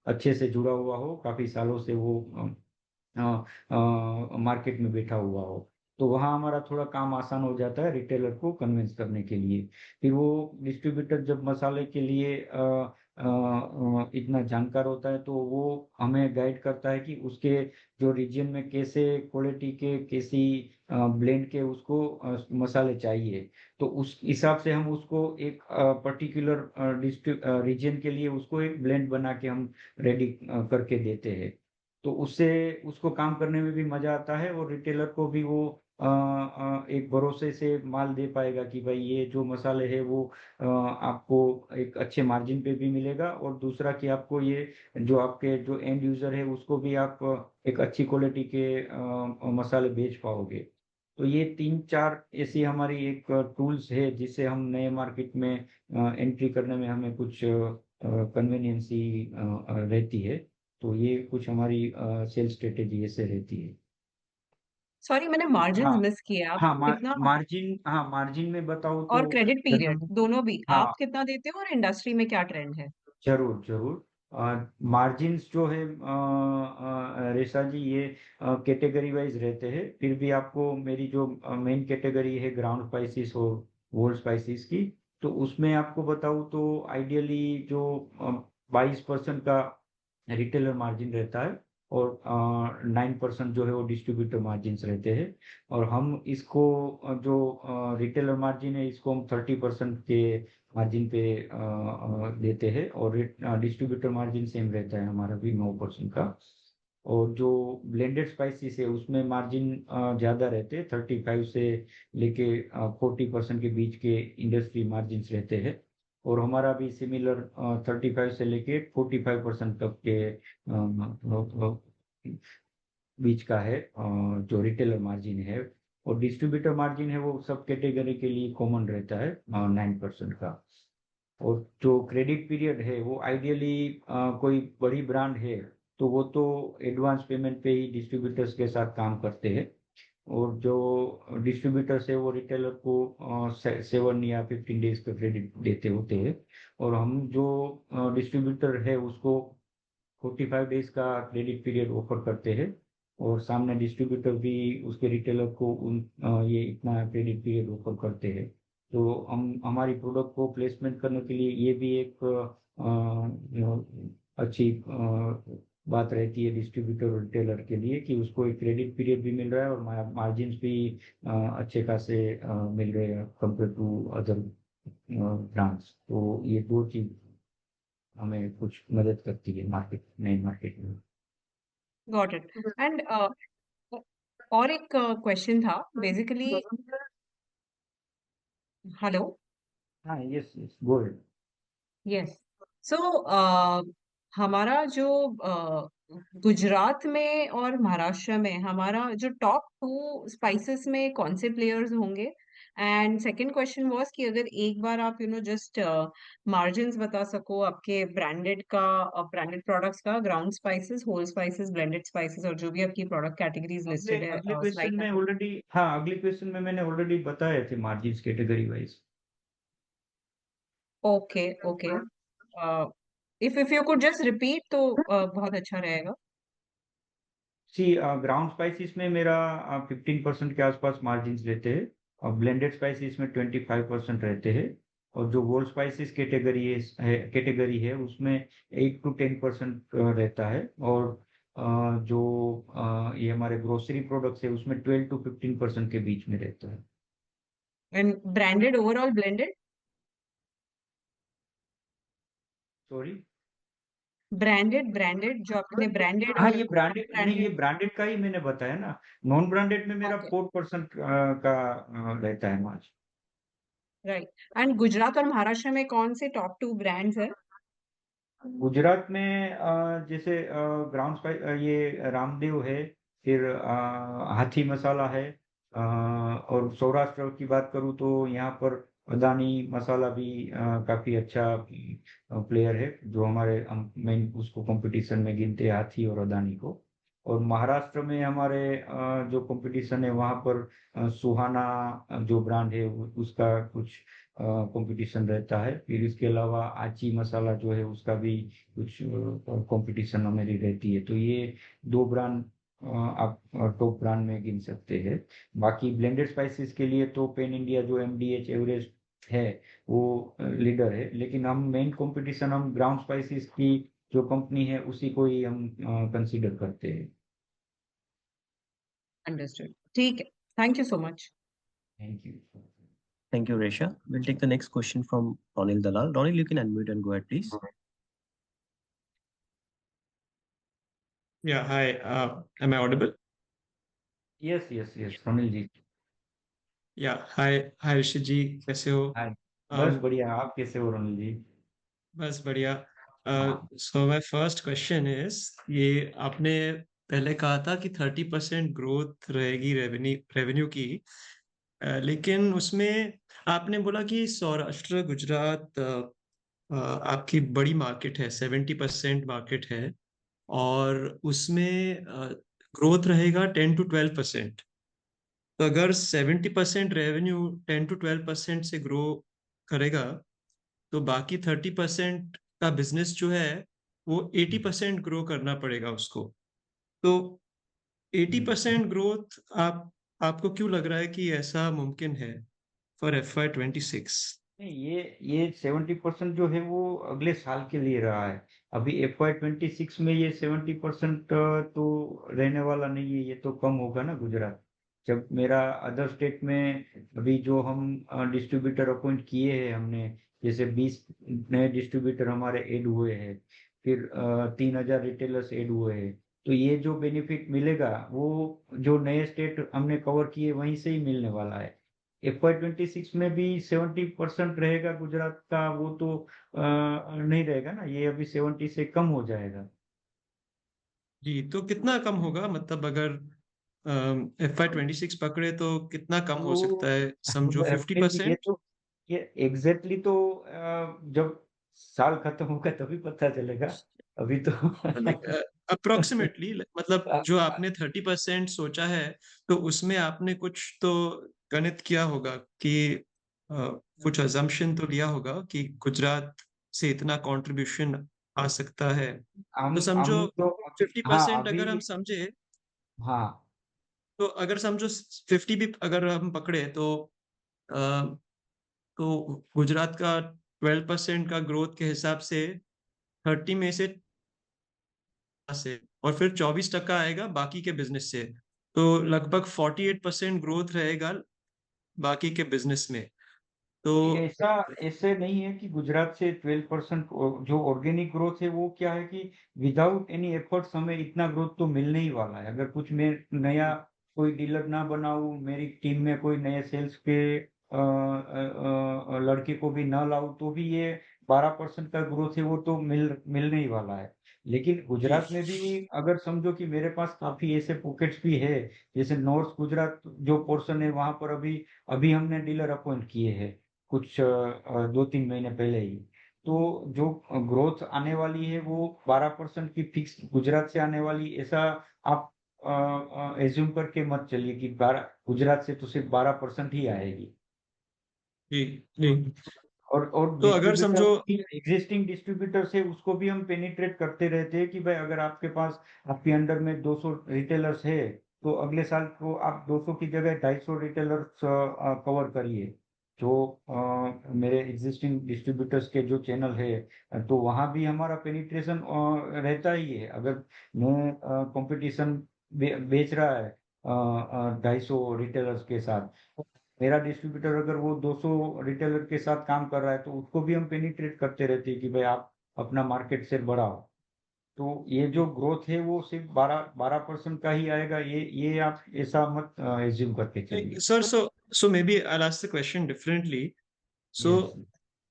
अच्छे से जुड़ा हुआ हो, काफी सालों से वो मार्केट में बैठा हुआ हो। तो वहाँ हमारा थोड़ा काम आसान हो जाता है रिटेलर को कन्विंस करने के लिए। फिर वो डिस्ट्रीब्यूटर जब मसाले के लिए इतना जानकार होता है तो वो हमें गाइड करता है कि उसके जो रीजन में कैसे क्वालिटी के कैसी ब्लेंड के उसको मसाले चाहिए। तो उस हिसाब से हम उसको एक पर्टिकुलर रीजन के लिए उसको एक ब्लेंड बना के हम रेडी करके देते हैं। तो उससे उसको काम करने में भी मजा आता है और रिटेलर को भी वो एक भरोसे से माल दे पाएगा कि भाई ये जो मसाले है वो आपको एक अच्छे मार्जिन पे भी मिलेगा, और दूसरा कि आपको ये जो आपके जो एंड यूजर है उसको भी आप एक अच्छी क्वालिटी के मसाले बेच पाओगे। तो ये 3-4 ऐसी हमारी एक टूल्स है जिससे हम नए मार्केट में एंट्री करने में हमें कुछ कन्वीनियंसी रहती है। तो ये कुछ हमारी सेल स्ट्रेटेजी ऐसे रहती है। सॉरी, मैंने मार्जिन हाँ मिस किए। आप हाँ, कितना? मार्जिन में बताऊँ तो और क्रेडिट जैसे पीरियड हम दोनों भी हाँ आप कितना देते हो और इंडस्ट्री में क्या ट्रेंड है? जरूर जरूर। मार्जिन्स जो है रेशा जी ये कैटेगरी वाइज रहते हैं। फिर भी आपको मेरी जो मेन कैटेगरी है ग्राउंड स्पाइसेस और होल स्पाइसेस की, तो उसमें आपको बताऊँ तो आइडियली जो 22% का रिटेलर मार्जिन रहता है और 9% जो है वो डिस्ट्रीब्यूटर मार्जिन रहते हैं। और हम इसको जो रिटेलर मार्जिन है इसको हम 30% के मार्जिन पे देते हैं, और डिस्ट्रीब्यूटर मार्जिन सेम रहता है हमारा भी 9% का। और जो ब्लेंडेड स्पाइसेस है उसमें मार्जिन ज़्यादा रहते हैं, 35 से लेके 40% के बीच के इंडस्ट्री मार्जिन रहते हैं। और हमारा भी सिमिलर 35 से लेके 45% तक के बीच का है जो रिटेलर मार्जिन है। और डिस्ट्रीब्यूटर मार्जिन है वो सब कैटेगरी के लिए कॉमन रहता है 9% का। और जो क्रेडिट पीरियड है वो आइडियली कोई बड़ी ब्रांड है तो वो तो एडवांस पेमेंट पे ही डिस्ट्रीब्यूटर्स के साथ काम करते हैं, और जो डिस्ट्रीब्यूटर्स है वो रिटेलर को 7 या 15 डेज का क्रेडिट देते होते हैं। और हम जो डिस्ट्रीब्यूटर है उसको 45 डेज का क्रेडिट पीरियड ऑफर करते हैं, और सामने डिस्ट्रीब्यूटर भी उसके रिटेलर को ये इतना क्रेडिट पीरियड ऑफर करते हैं। तो हम हमारी प्रोडक्ट को प्लेसमेंट करने के लिए ये भी एक अच्छी बात रहती है डिस्ट्रीब्यूटर और रिटेलर के लिए कि उसको एक क्रेडिट पीरियड भी मिल रहा है और मार्जिन भी अच्छे खासे मिल रहे हैं कंपेयर टू अदर ब्रांड्स। तो ये दो चीज हमें कुछ मदद करती है मार्केट नए मार्केट में। Got it. एंड और एक क्वेश्चन था बेसिकली। हेलो। हाँ yes yes go ahead. Yes. So हमारा जो गुजरात में और महाराष्ट्र में हमारा जो टॉप 2 स्पाइसेस में कौन से प्लेयर्स होंगे? एंड सेकंड क्वेश्चन वाज कि अगर एक बार आप जस्ट मार्जिन्स बता सको आपके ब्रांडेड का, ब्रांडेड प्रोडक्ट्स का, ground spices, whole spices, blended spices, और जो भी आपकी प्रोडक्ट कैटेगरीज अगले लिस्टेड है अगले क्वेश्चन स्लाइड में नंबर। ऑलरेडी हाँ अगले क्वेश्चन में मैंने ऑलरेडी बताए थे margins category wise. Okay okay. If you could just repeat तो बहुत अच्छा रहेगा। सी ग्राउंड स्पाइसेस में मेरा 15% के आसपास मार्जिन रहते हैं, और ब्लेंडेड स्पाइसेस में 25% रहते हैं। और जो होल स्पाइसेस कैटेगरी है उसमें 8 to 10% रहता है। और जो ये हमारे ग्रोसरी प्रोडक्ट्स है उसमें 12 to 15% के बीच में रहता है। And branded overall blended? Sorry. Branded branded जो आपने ब्रांडेड हाँ और ये ब्रांडेड नहीं, ये ब्रांडेड। ब्रांडेड का ही मैंने बताया ना। नॉन ब्रांडेड में मेरा ओके 4% का रहता है मार्जिन। राइट। एंड गुजरात और महाराष्ट्र में कौन से टॉप 2 ब्रांड्स है? गुजरात में जैसे ग्राउंड स्पाइस ये रामदेव है, फिर हाथी मसाला है। और सौराष्ट्र की बात करूँ तो यहाँ पर अदानी मसाला भी काफी अच्छा प्लेयर है, जो हमारे हम मेन उसको कंपटीशन में गिनते हैं हाथी और अदानी को। और महाराष्ट्र में हमारे जो कंपटीशन है वहाँ पर सुहाना जो ब्रांड है उसका कुछ कंपटीशन रहता है। फिर इसके अलावा आची मसाला जो है उसका भी कुछ कंपटीशन हमारी रहती है। तो ये 2 ब्रांड आप टॉप ब्रांड में गिन सकते हैं। बाकी ब्लेंडेड स्पाइसेस के लिए तो पेन इंडिया जो एमडीएच एवरेस्ट है वो लीडर है, लेकिन हम मेन कंपटीशन हम ग्राउंड स्पाइसेस की जो कंपनी है उसी को ही हम कंसीडर करते हैं। अंडरस्टूड, ठीक है, thank you so much. Thank you. Thank you, Resha. We'll take the next question from Ronil Dalal. Ronil, you can unmute and go ahead, please. Yeah, hi. Am I audible? Yes yes yes Anil ji. Yeah, hi Rishi ji, कैसे हो? हाय, बस Um, बढ़िया, आप कैसे हो अनिल जी? बस बढ़िया। हाँ So my first question is, ये आपने पहले कहा था कि 30% ग्रोथ रहेगी रेवेन्यू की, लेकिन उसमें आपने बोला कि सौराष्ट्र गुजरात आपकी बड़ी मार्केट है, 70% मार्केट है, और उसमें ग्रोथ रहेगा 10 to 12%। तो अगर 70% रेवेन्यू 10 to 12% से ग्रो करेगा, तो बाकी 30% का बिजनेस जो है वो 80% ग्रो करना पड़ेगा उसको। तो 80% ग्रोथ आपको क्यों लग रहा है कि ऐसा मुमकिन है फॉर FY 26? नहीं, ये 70% जो है वो अगले साल के लिए रहा है। अभी FY 26 में ये 70% तो रहने वाला नहीं है, ये तो कम होगा ना गुजरात। जब मेरा अदर स्टेट में अभी जो हम डिस्ट्रीब्यूटर अपॉइंट किए हैं हमने, जैसे 20 नए डिस्ट्रीब्यूटर हमारे ऐड हुए हैं, फिर 3,000 रिटेलर्स ऐड हुए हैं। तो ये जो बेनिफिट मिलेगा वो जो नए स्टेट हमने कवर किए वहीं से ही मिलने वाला है। FY 26 में भी 70% रहेगा गुजरात का, वो तो नहीं रहेगा ना, ये अभी 70 से कम हो जाएगा। जी, तो कितना कम होगा? मतलब अगर FY 26 पकड़े तो कितना कम हो सकता तो है? समझो अनिल जी, 50%। ये एग्जैक्टली तो जब साल खत्म होगा तभी पता चलेगा। अभी तो लाइक अप्रोक्सीमेटली, मतलब जो आपने 30% सोचा है, तो उसमें आपने कुछ तो गणित किया होगा कि कुछ अजम्पशन तो लिया होगा कि गुजरात से इतना कंट्रीब्यूशन आ सकता है। तो समझो हम तो 50% अभी अगर हम समझे, हाँ तो अगर समझो 50 भी अगर हम पकड़े, अ, तो गुजरात का 12% का ग्रोथ के हिसाब से 30 में से और फिर 24% आएगा बाकी के बिजनेस से, तो लगभग 48% ग्रोथ रहेगा बाकी के बिजनेस में। तो ऐसा ऐसे नहीं है कि गुजरात से 12% जो ऑर्गेनिक ग्रोथ है वो क्या है कि विदाउट एनी एफर्ट्स हमें इतना ग्रोथ तो मिलने ही वाला है। अगर कुछ मैं नया कोई डीलर ना बनाऊं, मेरी टीम में कोई नए सेल्स के लड़के को भी ना लाऊं, तो भी ये 12% का ग्रोथ है वो तो मिलने ही वाला है। लेकिन जी गुजरात में भी अगर समझो कि मेरे पास काफी ऐसे पॉकेट्स भी है, जैसे नॉर्थ गुजरात जो पोर्शन है वहां पर अभी अभी हमने डीलर अपॉइंट किए हैं कुछ 2-3 महीने पहले ही। तो जो ग्रोथ आने वाली है वो 12% की फिक्स गुजरात से आने वाली, ऐसा आप एज्यूम करके मत चलिए कि 12 गुजरात से तो सिर्फ 12% ही आएगी। जी जी। और तो अगर डिस्ट्रीब्यूटर समझो, एग्जिस्टिंग डिस्ट्रीब्यूटर्स है उसको भी हम पेनिट्रेट करते रहते हैं कि भाई अगर आपके पास आपके अंडर में 200 रिटेलर्स है, तो अगले साल को आप 200 की जगह 250 रिटेलर्स कवर करिए। जो मेरे एग्जिस्टिंग डिस्ट्रीब्यूटर्स के जो चैनल है, तो वहाँ भी हमारा पेनिट्रेशन रहता ही है। अगर मैं कंपटीशन बेच रहा है 250 रिटेलर्स के साथ, मेरा डिस्ट्रीब्यूटर अगर वो 200 रिटेलर के साथ काम कर रहा है, तो उसको भी हम पेनिट्रेट करते रहते हैं कि भाई आप अपना मार्केट से बढ़ाओ। तो ये जो ग्रोथ है वो सिर्फ 12% का ही आएगा, ये आप ऐसा मत एज्यूम करके चलिए। Sir, so may be I ask the question differently. So yes,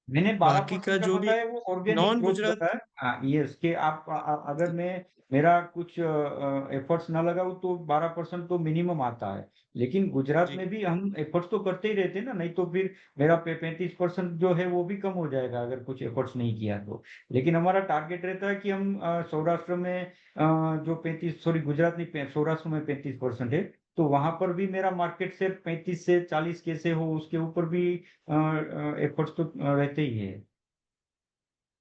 मैंने बाकी का 12% का जो भी बताया वो ऑर्गेनिक नॉन ग्रोथ गुजरात, बताया। हाँ यस, कि आप अगर मैं मेरा कुछ एफर्ट्स ना लगाऊं तो 12% तो मिनिमम आता है। लेकिन गुजरात जी में भी हम एफर्ट्स तो करते ही रहते हैं ना, नहीं तो फिर मेरा 35% जो है वो भी कम हो जाएगा अगर कुछ एफर्ट्स नहीं किया तो। लेकिन हमारा टारगेट रहता है कि हम सौराष्ट्र में जो 35, सॉरी गुजरात नहीं, सौराष्ट्र में 35% है, तो वहां पर भी मेरा मार्केट से 35 से 40 कैसे हो उसके ऊपर भी एफर्ट्स तो रहते ही है।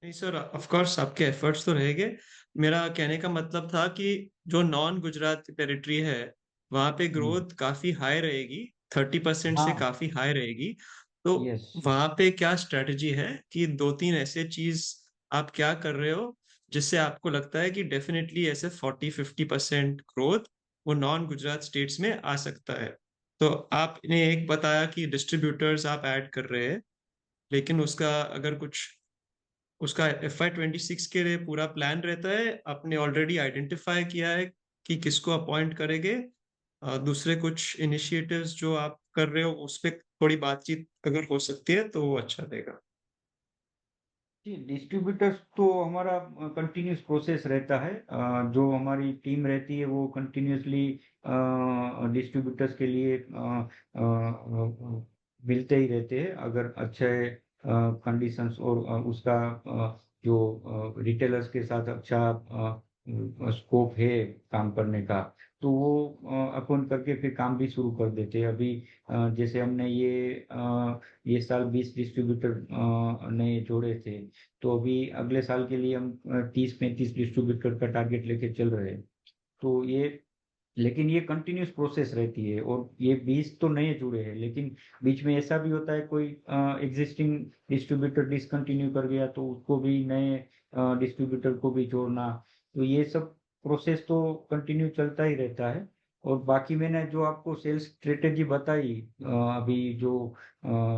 नहीं सर, ऑफ कोर्स आपके एफर्ट्स तो रहेंगे। मेरा कहने का मतलब था कि जो नॉन गुजरात टेरिटरी है वहां पे ग्रोथ काफी हाई रहेगी, 30% से हाँ। काफी हाई रहेगी। तो यस। वहां पे क्या स्ट्रेटजी है कि दो तीन ऐसे चीज आप क्या कर रहे हो जिससे आपको लगता है कि डेफिनेटली ऐसे 40-50% ग्रोथ वो नॉन गुजरात स्टेट्स में आ सकता है? तो आपने एक बताया कि डिस्ट्रीब्यूटर्स आप ऐड कर रहे हैं, लेकिन उसका अगर कुछ उसका FY26 के लिए पूरा प्लान रहता है, आपने ऑलरेडी आइडेंटिफाई किया है कि किसको अपॉइंट करेंगे? दूसरे कुछ इनिशिएटिव्स जो आप कर रहे हो उस पे थोड़ी बातचीत अगर हो सकती है तो वो अच्छा रहेगा। जी, डिस्ट्रीब्यूटर्स तो हमारा कंटिन्यूस प्रोसेस रहता है। जो हमारी टीम रहती है वो कंटिन्यूसली डिस्ट्रीब्यूटर्स के लिए मिलते ही रहते हैं। अगर अच्छे कंडीशंस और उसका जो रिटेलर्स के साथ अच्छा स्कोप है काम करने का, तो वो अकाउंट करके फिर काम भी शुरू कर देते हैं। अभी जैसे हमने ये साल 20 डिस्ट्रीब्यूटर नए जोड़े थे, तो अभी अगले साल के लिए हम 30-35 डिस्ट्रीब्यूटर का टारगेट लेके चल रहे हैं। तो ये, लेकिन ये कंटिन्यूस प्रोसेस रहती है। और ये 20 तो नए जुड़े हैं, लेकिन बीच में ऐसा भी होता है कोई एग्जिस्टिंग डिस्ट्रीब्यूटर डिसकंटिन्यू कर गया तो उसको भी नए डिस्ट्रीब्यूटर को भी जोड़ना। तो ये सब प्रोसेस तो कंटिन्यू चलता ही रहता है। और बाकी मैंने जो आपको सेल्स स्ट्रेटेजी बताई, अभी जो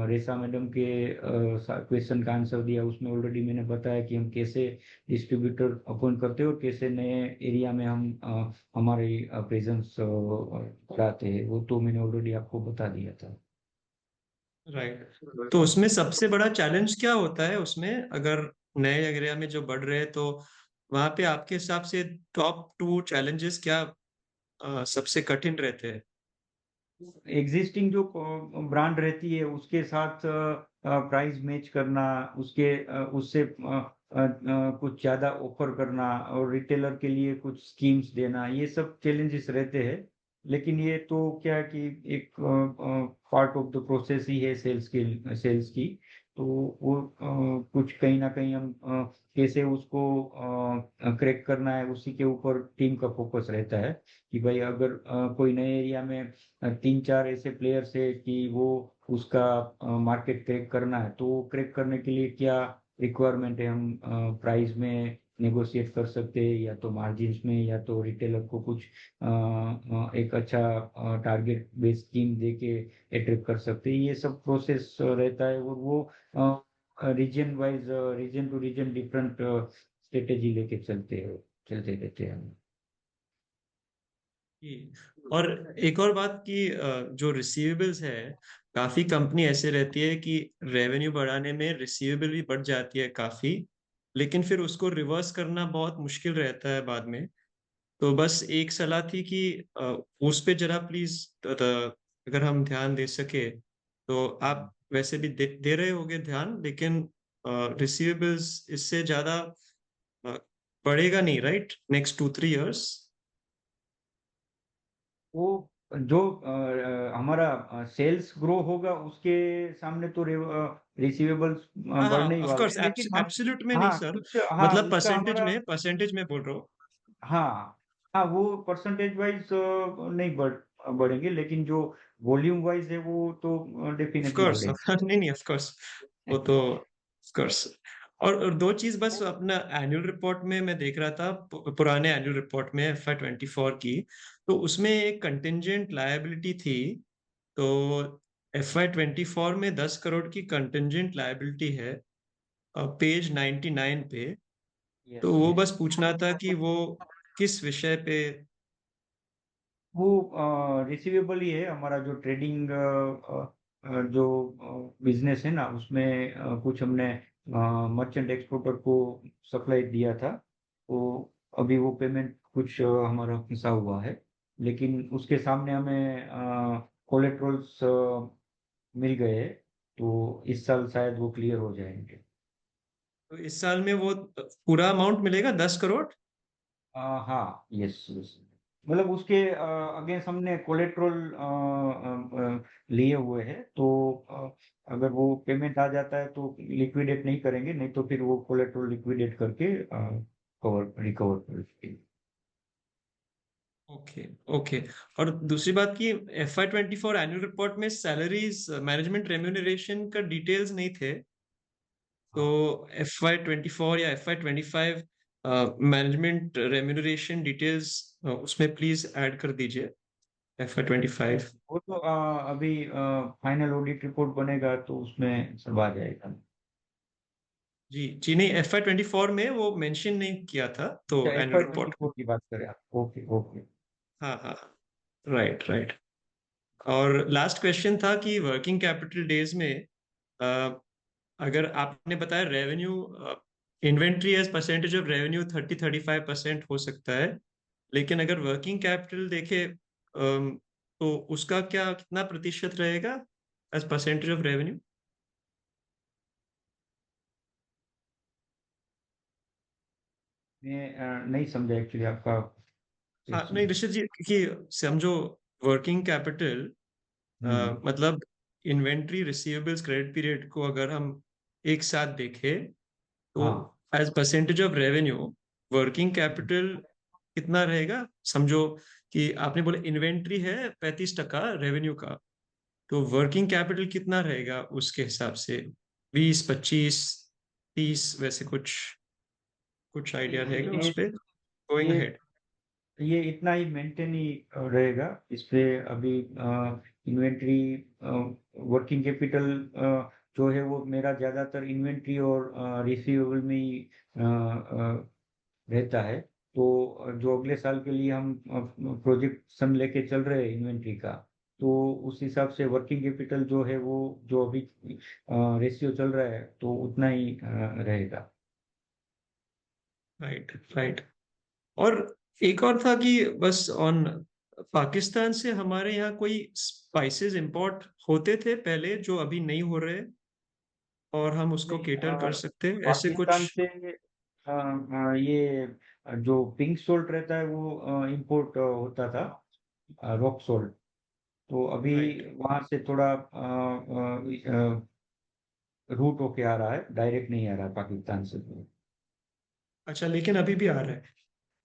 रेशा मैडम के क्वेश्चन का आंसर दिया, उसमें ऑलरेडी मैंने बताया कि हम कैसे डिस्ट्रीब्यूटर अपॉइंट करते हैं और कैसे नए एरिया में हम हमारी प्रेजेंस बढ़ाते हैं। वो तो मैंने ऑलरेडी आपको बता दिया था। राइट। तो उसमें सबसे बड़ा चैलेंज क्या होता है उसमें, अगर नए एरिया में जो बढ़ रहे हैं तो वहां पे आपके हिसाब से टॉप 2 चैलेंजेस क्या सबसे कठिन रहते हैं? एग्जिस्टिंग जो ब्रांड रहती है उसके साथ प्राइस मैच करना, उससे कुछ ज्यादा ऑफर करना और रिटेलर के लिए कुछ स्कीम्स देना, ये सब चैलेंजेस रहते हैं। लेकिन ये तो क्या है कि एक पार्ट ऑफ द प्रोसेस ही है सेल्स की। तो वो कुछ कहीं ना कहीं हम कैसे उसको क्रैक करना है, उसी के ऊपर टीम का फोकस रहता है। कि भाई अगर कोई नए एरिया में 3-4 ऐसे प्लेयर्स है कि वो उसका मार्केट क्रैक करना है, तो वो क्रैक करने के लिए क्या रिक्वायरमेंट है, हम प्राइस में नेगोशिएट कर सकते हैं, या तो मार्जिन्स में, या तो रिटेलर को कुछ एक अच्छा टारगेट बेस्ड स्कीम दे के अट्रैक्ट कर सकते हैं। ये सब प्रोसेस रहता है। और वो region wise, region to region different strategy लेके चलते रहते हैं हम। और एक और बात कि जो रिसीवेबल्स है, काफी कंपनी ऐसे रहती है कि रेवेन्यू बढ़ाने में रिसीवेबल भी बढ़ जाती है काफी, लेकिन फिर उसको रिवर्स करना बहुत मुश्किल रहता है बाद में। तो बस एक सलाह थी कि उस पे जरा प्लीज अगर हम ध्यान दे सके तो। आप वैसे भी दे रहे होगे ध्यान, लेकिन रिसीवेबल्स इससे ज्यादा अ, बढ़ेगा नहीं, राइट, नेक्स्ट 2-3 इयर्स? वो जो हमारा सेल्स ग्रो होगा उसके सामने तो रिसीवेबल्स हाँ हाँ, बढ़ने ही ऑफ वाला कोर्स, है। लेकिन हम, एब्सोल्यूट में नहीं हाँ सर, कुछ, हाँ मतलब उसका हमारा, परसेंटेज में बोल रहा हूँ। हाँ हाँ वो परसेंटेज वाइज नहीं बढ़ेंगे, लेकिन जो वॉल्यूम वाइज है वो तो ऑफ डेफिनेटली कोर्स बढ़ेंगे। नहीं नहीं, ऑफ कोर्स, वो तो ऑफ कोर्स। और दो चीज बस, अपना एनुअल रिपोर्ट में मैं देख रहा था, पुराने एनुअल रिपोर्ट में FY24 की, तो उसमें एक कंटिंजेंट लायबिलिटी थी। तो FY24 में 10 करोड़ की कंटिंजेंट लायबिलिटी है, पेज 99 पे। यस तो वो यस। बस पूछना था कि वो किस विषय पे? वो रिसीवेबल ही है। हमारा जो ट्रेडिंग जो बिजनेस है ना, उसमें कुछ हमने मर्चेंट एक्सपोर्टर को सप्लाई दिया था। तो अभी वो पेमेंट कुछ हमारा फंसा हुआ है, लेकिन उसके सामने हमें कोलेट्रल्स मिल गए हैं। तो इस साल शायद वो क्लियर हो जाएंगे। तो इस साल में वो पूरा अमाउंट मिलेगा, 10 करोड़? हाँ यस यस। मतलब उसके अगेंस्ट हमने कोलेट्रल लिए हुए हैं। तो अगर वो पेमेंट आ जाता है तो लिक्विडेट नहीं करेंगे, नहीं तो फिर वो कोलेटरल लिक्विडेट करके रिकवर करेंगे। Okay okay. और दूसरी बात की FY24 एनुअल रिपोर्ट में सैलरीज मैनेजमेंट रेम्यूनरेशन का डिटेल्स नहीं थे, तो FY24 या FY25 मैनेजमेंट रेम्यूनरेशन डिटेल्स उसमें प्लीज ऐड कर दीजिए FY25। वो तो अभी फाइनल ऑडिट रिपोर्ट बनेगा तो उसमें सब आ जाएगा। जी जी, नहीं FY24 में वो मेंशन नहीं किया था, तो अच्छा, एनुअल रिपोर्ट। FY24 की बात करें आप? Okay okay. हाँ हाँ, राइट राइट। और लास्ट क्वेश्चन था कि वर्किंग कैपिटल डेज में अ, अगर आपने बताया revenue inventory as percentage of revenue 30-35% हो सकता है, लेकिन अगर वर्किंग कैपिटल देखे तो उसका क्या कितना प्रतिशत रहेगा एज परसेंटेज ऑफ रेवेन्यू? मैं नहीं समझा एक्चुअली आपका हाँ question। नहीं ऋषित जी, कि समझो वर्किंग कैपिटल मतलब इन्वेंट्री, रिसीवेबल्स, क्रेडिट पीरियड को अगर हम एक साथ देखें तो हाँ as percentage of revenue working capital कितना रहेगा? समझो कि आपने बोला इन्वेंट्री है 35% रेवेन्यू का, तो वर्किंग कैपिटल कितना रहेगा उसके हिसाब से? 20, 25, 30, वैसे कुछ कुछ आइडिया रहेगा उस ये पे गोइंग ये अहेड? ये इतना ही मेंटेन ही रहेगा। इस पे अभी इन्वेंट्री वर्किंग कैपिटल जो है वो मेरा ज्यादातर इन्वेंट्री और रिसीवेबल में ही रहता है। तो जो अगले साल के लिए हम प्रोजेक्शन लेके चल रहे हैं इन्वेंट्री का, तो उस हिसाब से वर्किंग कैपिटल जो है वो जो अभी रेशियो चल रहा है तो उतना ही रहेगा। Right right. और एक और था कि बस ऑन पाकिस्तान से हमारे यहाँ कोई स्पाइसेस इंपोर्ट होते थे पहले जो अभी नहीं हो रहे, और हम उसको नहीं, केटर कर सकते हैं ऐसे कुछ? पाकिस्तान से ये जो पिंक सोल्ट रहता है वो इंपोर्ट होता था, रॉक सोल्ट। तो अभी राइट। वहां से थोड़ा रूट होके आ रहा है, डायरेक्ट नहीं आ रहा है पाकिस्तान से। अच्छा, लेकिन अभी भी आ रहा है?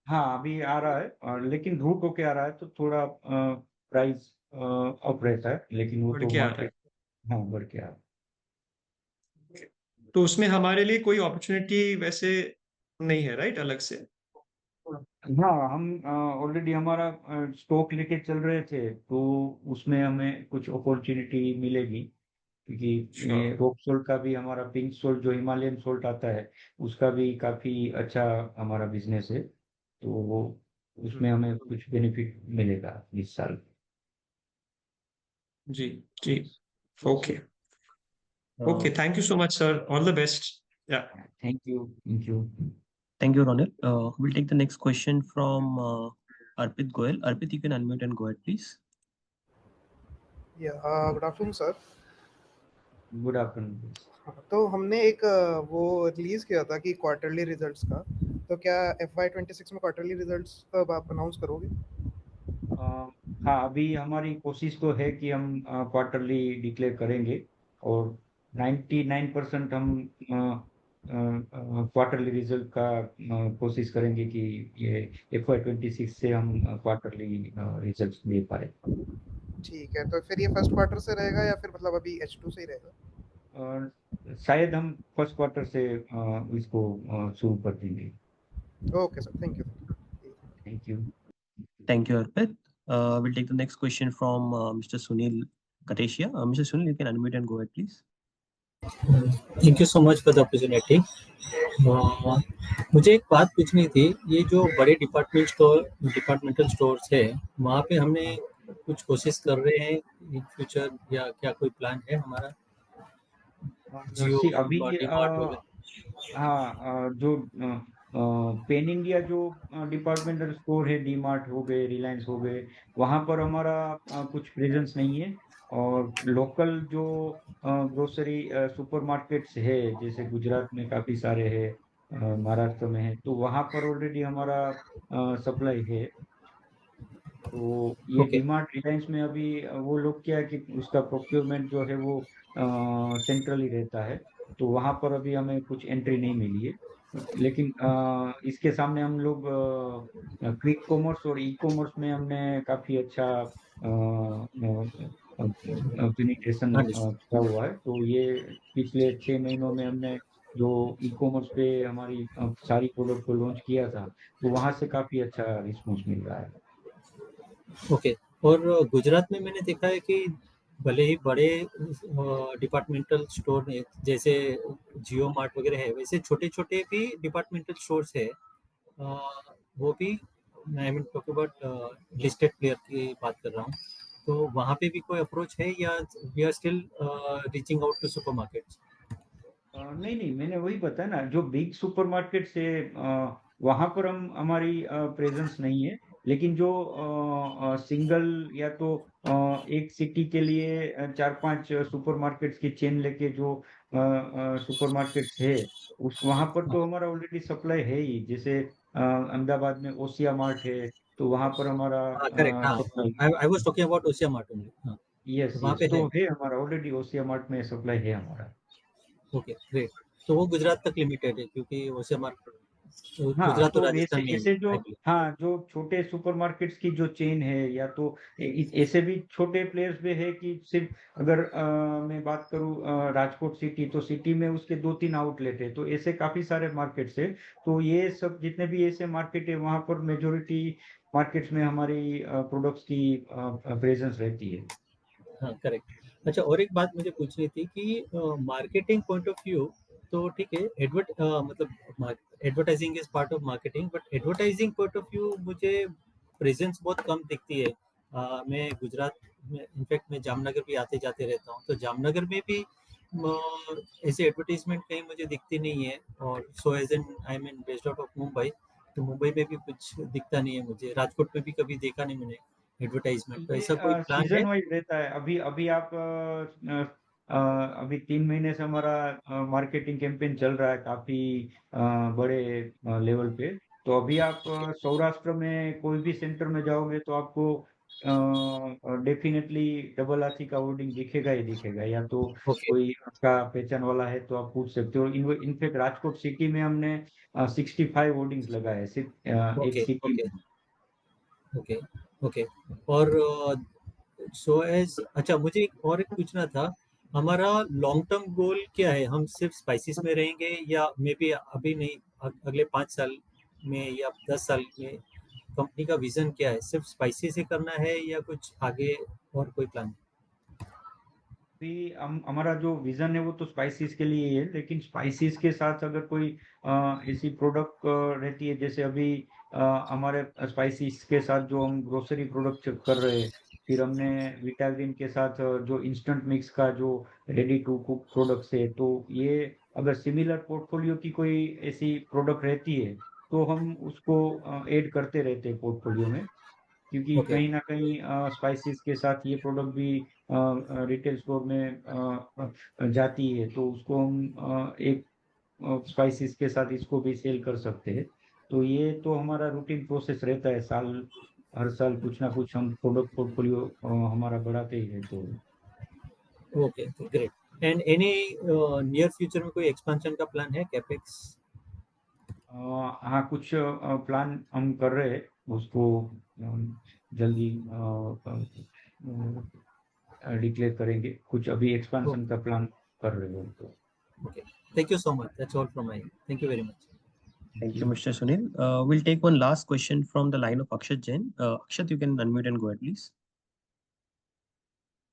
हाँ अभी आ रहा है, लेकिन रूट होके आ रहा है तो थोड़ा प्राइस अप रहता है, लेकिन वो बढ़ तो के आ रहा है? मार्केट। हाँ बढ़ के आ रहा तो उसमें हमारे लिए कोई अपॉर्चुनिटी वैसे नहीं है, राइट, अलग से? है। हाँ हम ऑलरेडी हमारा स्टॉक लेके चल रहे थे, तो उसमें हमें कुछ अपॉर्चुनिटी मिलेगी, क्योंकि श्योर। ये रॉक सोल्ट का भी, हमारा पिंक सोल्ट जो हिमालयन सोल्ट आता है उसका भी काफी अच्छा हमारा बिजनेस है। तो वो उसमें हमें कुछ बेनिफिट मिलेगा इस साल। जी जी। Okay okay, thank you so much sir, all the best. Yeah thank you thank you. Thank you, Ronil. We'll take the next question from Arpit Goel. Arpit, you can unmute and go ahead, please. Good afternoon sir. Good afternoon. तो हमने एक वो release किया था कि quarterly results का, तो क्या FY26 में क्वार्टरली रिजल्ट्स कब आप अनाउंस करोगे? हाँ अभी हमारी कोशिश तो है कि हम क्वार्टरली डिक्लेयर करेंगे, और 99% हम क्वार्टरली रिजल्ट का कोशिश करेंगे कि ये FY26 से हम क्वार्टरली रिजल्ट दे पाए। ठीक है, तो फिर ये फर्स्ट क्वार्टर से रहेगा या फिर मतलब अभी H2 से ही रहेगा? शायद हम फर्स्ट क्वार्टर से इसको शुरू कर देंगे। Okay sir, thank you. Thank you. Thank you, Arpit. We'll take the next question from Mr. Sunil Katesia. Mr. Sunil, you can unmute and go ahead, please. Thank you so much for the opportunity. मुझे एक बात पूछनी थी, ये जो बड़े departmental stores है, वहाँ पे हमने कुछ कोशिश कर रहे हैं इन फ्यूचर, या क्या कोई प्लान है हमारा? जियो अभी और डीमार्ट वगैरह। हाँ जो पेन इंडिया जो डिपार्टमेंटल स्टोर है, डीमार्ट हो गए, रिलायंस हो गए, वहाँ पर हमारा कुछ प्रेजेंस नहीं है। और लोकल जो ग्रोसरी सुपरमार्केट्स है, जैसे गुजरात में काफी सारे हैं, महाराष्ट्र में है, तो वहाँ पर ऑलरेडी हमारा सप्लाई है। तो ये ओके डीमार्ट रिलायंस में अभी वो लोग क्या है कि उसका प्रोक्योरमेंट जो है वो सेंट्रली रहता है, तो वहां पर अभी हमें कुछ एंट्री नहीं मिली है। लेकिन इसके सामने हम लोग क्विक कॉमर्स और ई कॉमर्स में हमने काफी अच्छा पेनिट्रेशन हाँ जी। किया हुआ है। तो ये पिछले 6 महीनों में हमने जो ई कॉमर्स पे हमारी सारी प्रोडक्ट को लॉन्च किया था, तो वहां से काफी अच्छा रिस्पॉन्स मिल रहा है। ओके। और गुजरात में मैंने देखा है कि भले ही बड़े डिपार्टमेंटल स्टोर ने जैसे जियो मार्ट वगैरह है, वैसे छोटे छोटे भी डिपार्टमेंटल स्टोर्स है। वो भी I mean talk about listed player की बात कर रहा हूँ। तो वहाँ पे भी कोई अप्रोच है या we are still reaching out to supermarkets? नहीं नहीं, मैंने वही बताया ना, जो बिग सुपरमार्केट से वहां पर हमारी प्रेजेंस नहीं है। लेकिन जो सिंगल या तो एक सिटी के लिए 4-5 सुपरमार्केट्स की चेन लेके जो सुपरमार्केट्स है, उस वहां पर तो हमारा ऑलरेडी सप्लाई है ही। जैसे अहमदाबाद में ओसिया मार्ट है, तो वहां पर हमारा हाँ करेक्ट, हाँ। Supply. I was talking about Osian mart only. हाँ, यस तो वहाँ यस, पे तो है। है हमारा ऑलरेडी ओसिया मार्ट में सप्लाई है हमारा। Okay great. तो वो गुजरात तक लिमिटेड है क्योंकि ओसिया मार्ट हाँ, गुजरात और तो ऐसे राजस्थान में ऐसे जो, आई बिलीव। हाँ, जो छोटे सुपरमार्केट्स की जो चेन है, या तो ऐसे भी छोटे प्लेयर्स भी है कि सिर्फ अगर मैं बात करूँ राजकोट सिटी, तो सिटी में उसके 2-3 आउटलेट है। तो ऐसे काफी सारे मार्केट्स है। तो ये सब जितने भी ऐसे मार्केट है, वहां पर मेजोरिटी मार्केट्स में हमारी प्रोडक्ट्स की प्रेजेंस रहती है। हाँ करेक्ट। अच्छा, और एक बात मुझे पूछनी थी कि मार्केटिंग पॉइंट ऑफ व्यू तो ठीक है, मतलब advertising is part of marketing, but advertising point of view मुझे प्रेजेंस बहुत कम दिखती है। मैं गुजरात में इनफैक्ट मैं जामनगर भी आते जाते रहता हूँ, तो जामनगर में भी ऐसे एडवर्टीजमेंट कहीं मुझे दिखती नहीं है। और so as an I mean based out of Mumbai, तो मुंबई में भी कुछ दिखता नहीं है मुझे। राजकोट में भी कभी देखा नहीं मैंने एडवर्टाइजमेंट। तो ऐसा कोई ये प्लान है? सीजन वाइज रहता है। अभी अभी आप अभी 3 महीने से हमारा मार्केटिंग कैंपेन चल रहा है काफी बड़े लेवल पे। तो अभी आप सौराष्ट्र में कोई भी सेंटर में जाओगे, तो आपको डेफिनेटली डबल हाथी का होर्डिंग दिखेगा ही दिखेगा। या तो ओके कोई आपका पहचान वाला है तो आप पूछ सकते हो। इनफेक्ट राजकोट सिटी में हमने 65 होर्डिंग्स लगाए हैं, सिर्फ एक ओके सिटी ओके में। Okay okay. और सो एज अच्छा, मुझे और एक पूछना था, हमारा लॉन्ग टर्म गोल क्या है? हम सिर्फ स्पाइसेस में रहेंगे या मे बी अभी नहीं, अगले 5 साल में या 10 साल में कंपनी का विजन क्या है? सिर्फ स्पाइसेस ही करना है या कुछ आगे और कोई प्लान? भी हमारा जो विजन है वो तो स्पाइसेस के लिए ही है। लेकिन स्पाइसेस के साथ अगर कोई ऐसी प्रोडक्ट रहती है, जैसे अभी हमारे स्पाइसेस के साथ जो हम ग्रोसरी प्रोडक्ट कर रहे हैं, फिर हमने विटाग्रीन के साथ जो इंस्टेंट मिक्स का जो रेडी टू कुक प्रोडक्ट्स है, तो ये अगर सिमिलर पोर्टफोलियो की कोई ऐसी प्रोडक्ट रहती है, तो हम उसको ऐड करते रहते हैं पोर्टफोलियो में। क्योंकि ओके कहीं ना कहीं स्पाइसेस के साथ ये प्रोडक्ट भी रिटेल स्टोर में जाती है, तो उसको हम एक स्पाइसेस के साथ इसको भी सेल कर सकते हैं। तो ये तो हमारा रूटीन प्रोसेस रहता है। हर साल कुछ ना कुछ हम प्रोडक्ट पोर्टफोलियो हमारा बढ़ाते ही रहते हैं। Okay great. And any near future में कोई एक्सपेंशन का प्लान है, कैपेक्स? हाँ, कुछ प्लान हम कर रहे हैं, उसको जल्दी डिक्लेयर करेंगे। कुछ अभी एक्सपेंशन का प्लान कर रहे हो तो। Okay, thank you so much, that's all from my, thank you very much. Thank Thank you, you. Mr. Sunil. We'll take one last question from the line of Akshat Jain. Akshat, you can unmute and go ahead, please.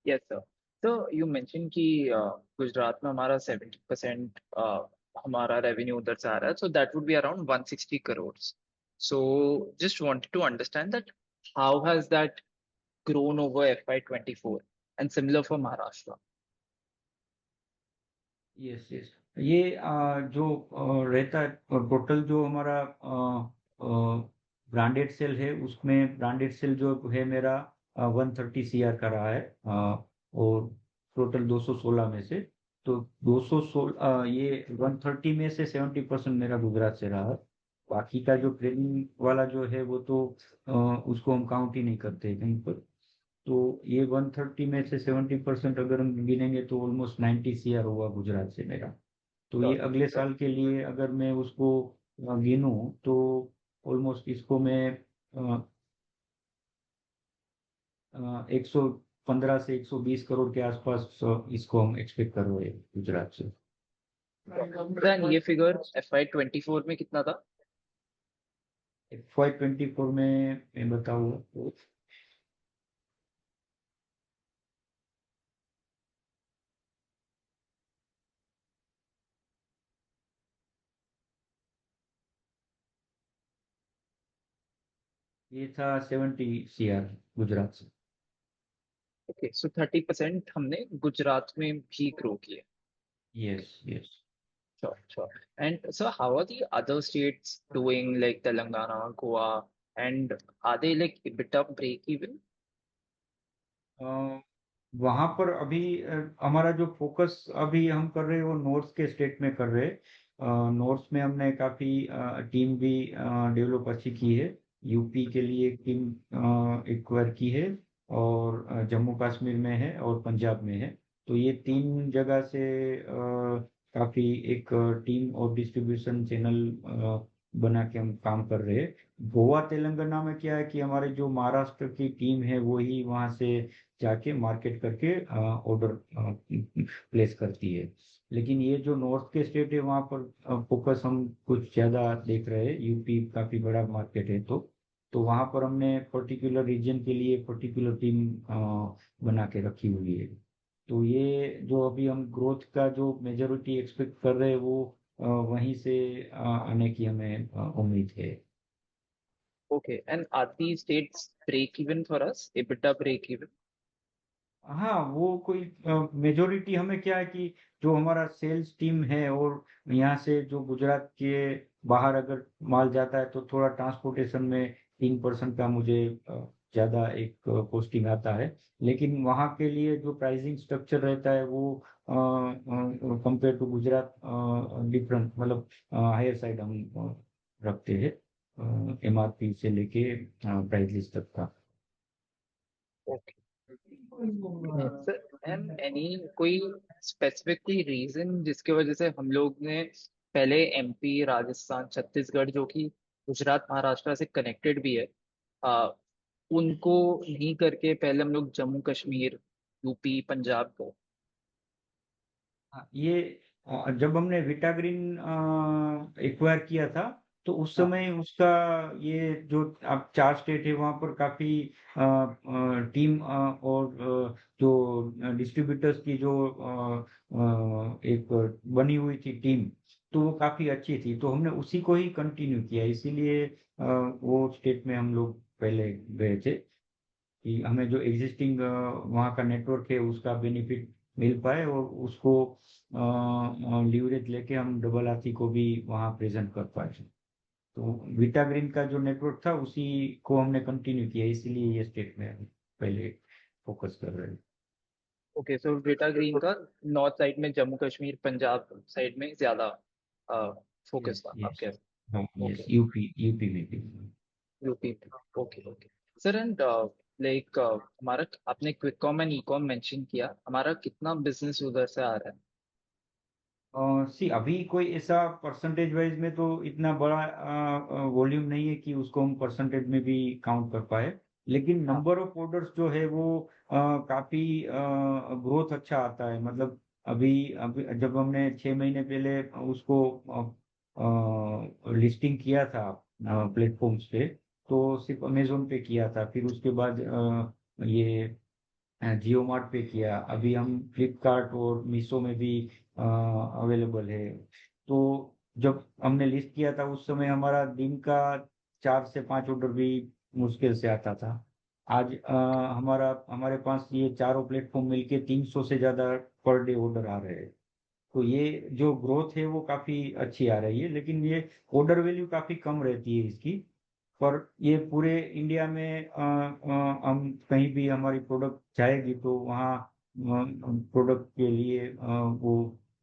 Yes, sir. So you mentioned कि गुजरात में हमारा 70% हमारा revenue उधर से आ रहा है, so that would be around 160 crores. So just wanted to understand that how has that grown over FY24 and similar for Maharashtra? Yes yes, ये जो रहता है टोटल जो हमारा ब्रांडेड सेल है, उसमें ब्रांडेड सेल जो है मेरा 130 CR का रहा है। और टोटल 216 में से, तो 216 ये 130 में से 70% मेरा गुजरात से रहा है। बाकी का जो ट्रेनिंग वाला जो है वो तो उसको हम काउंट ही नहीं करते कहीं पर। तो ये 130 में से 70% अगर हम गिनेंगे तो ऑलमोस्ट 90 CR हुआ गुजरात से मेरा। तो ये अगले साल के लिए अगर मैं उसको गिनूं तो ऑलमोस्ट इसको मैं 115 से 120 करोड़ के आसपास इसको हम एक्सपेक्ट कर रहे हैं गुजरात से। Then ये फिगर FY24 में कितना था? FY24 में मैं बताऊँ तो ये था 70 CR गुजरात से। Okay, so 30% हमने गुजरात में भी ग्रो किया। Yes yes. Sure. And so how are the other states doing, like Telangana, Goa, and are they like EBITDA break even? वहां पर अभी हमारा जो फोकस अभी हम कर रहे हैं वो नॉर्थ के स्टेट में कर रहे हैं। नॉर्थ में हमने काफी टीम भी डेवलप अच्छी की है। यूपी के लिए एक टीम एक्वायर की है और जम्मू कश्मीर में है और पंजाब में है। तो ये 3 जगह से काफी एक टीम और डिस्ट्रीब्यूशन चैनल बना के हम काम कर रहे हैं। गोवा तेलंगाना में क्या है कि हमारे जो महाराष्ट्र की टीम है वो ही वहां से जाके मार्केट करके ऑर्डर प्लेस करती है। लेकिन ये जो नॉर्थ के स्टेट है वहाँ पर फोकस हम कुछ ज्यादा देख रहे हैं। यूपी काफी बड़ा मार्केट है तो वहाँ पर हमने पर्टिकुलर रीजन के लिए पर्टिकुलर टीम बना के रखी हुई है। तो ये जो अभी हम ग्रोथ का जो मेजोरिटी एक्सपेक्ट कर रहे हैं वो वहीं से आने की हमें उम्मीद है। Okay, and are these states break even for us? EBITDA break even? हाँ वो कोई मेजोरिटी हमें क्या है कि जो हमारा सेल्स टीम है और यहाँ से जो गुजरात के बाहर अगर माल जाता है तो थोड़ा ट्रांसपोर्टेशन में 3% का मुझे ज्यादा एक कॉस्टिंग आता है। लेकिन वहाँ के लिए जो प्राइसिंग स्ट्रक्चर रहता है वो कंपेयर टू गुजरात डिफरेंट मतलब हायर साइड हम रखते हैं MRP से लेके प्राइस लिस्ट तक का। Okay. Sir, and any कोई specific कोई reason जिसके वजह से हम लोग ने पहले MP, राजस्थान, छत्तीसगढ़ जो कि गुजरात महाराष्ट्र से कनेक्टेड भी है, उनको नहीं करके पहले हम लोग जम्मू कश्मीर, यूपी, पंजाब को। हाँ, ये जब हमने विटाग्रीन एक्वायर किया था तो उस हाँ, समय उसका ये जो अब 4 स्टेट है वहाँ पर काफी टीम और जो डिस्ट्रीब्यूटर्स की जो एक बनी हुई थी टीम तो वो काफी अच्छी थी। तो हमने उसी को ही कंटिन्यू किया इसीलिए वो स्टेट में हम लोग पहले गए थे कि हमें जो एग्जिस्टिंग वहाँ का नेटवर्क है उसका बेनिफिट मिल पाए और उसको लीवरेज लेके हम डबल आरसी को भी वहाँ प्रेजेंट कर पाए। तो विटा ग्रीन का जो नेटवर्क था उसी को हमने कंटिन्यू किया इसीलिए ये स्टेट में हम पहले फोकस कर रहे हैं। ओके, सो डेटा ग्रीन का नॉर्थ साइड में जम्मू कश्मीर, पंजाब साइड में ज्यादा फोकस यस था यस। आपके। हाँ यस ओके, यूपी में भी। UP. Okay sir, and like हमारा आपने quick com and e com mention किया, हमारा कितना बिजनेस उधर से आ रहा है? सी अभी कोई ऐसा परसेंटेज वाइज में तो इतना बड़ा वॉल्यूम नहीं है कि उसको हम परसेंटेज में भी काउंट कर पाए। लेकिन हाँ, नंबर ऑफ ऑर्डर्स जो है वो काफी ग्रोथ अच्छा आता है। मतलब अभी जब हमने 6 महीने पहले उसको लिस्टिंग किया था प्लेटफॉर्म्स पे तो सिर्फ अमेजोन पे किया था। फिर उसके बाद ये जियो मार्ट पे किया। अभी हम फ्लिपकार्ट और मीशो में भी अवेलेबल है। तो जब हमने लिस्ट किया था उस समय हमारा दिन का 4 से 5 ऑर्डर भी मुश्किल से आता था। आज हमारे पास ये चारों प्लेटफॉर्म मिलके 300 से ज्यादा पर डे ऑर्डर आ रहे हैं। तो ये जो ग्रोथ है वो काफी अच्छी आ रही है। लेकिन ये ऑर्डर वैल्यू काफी कम रहती है इसकी। पर ये पूरे इंडिया में हम कहीं भी हमारी प्रोडक्ट जाएगी तो वहाँ प्रोडक्ट के लिए वो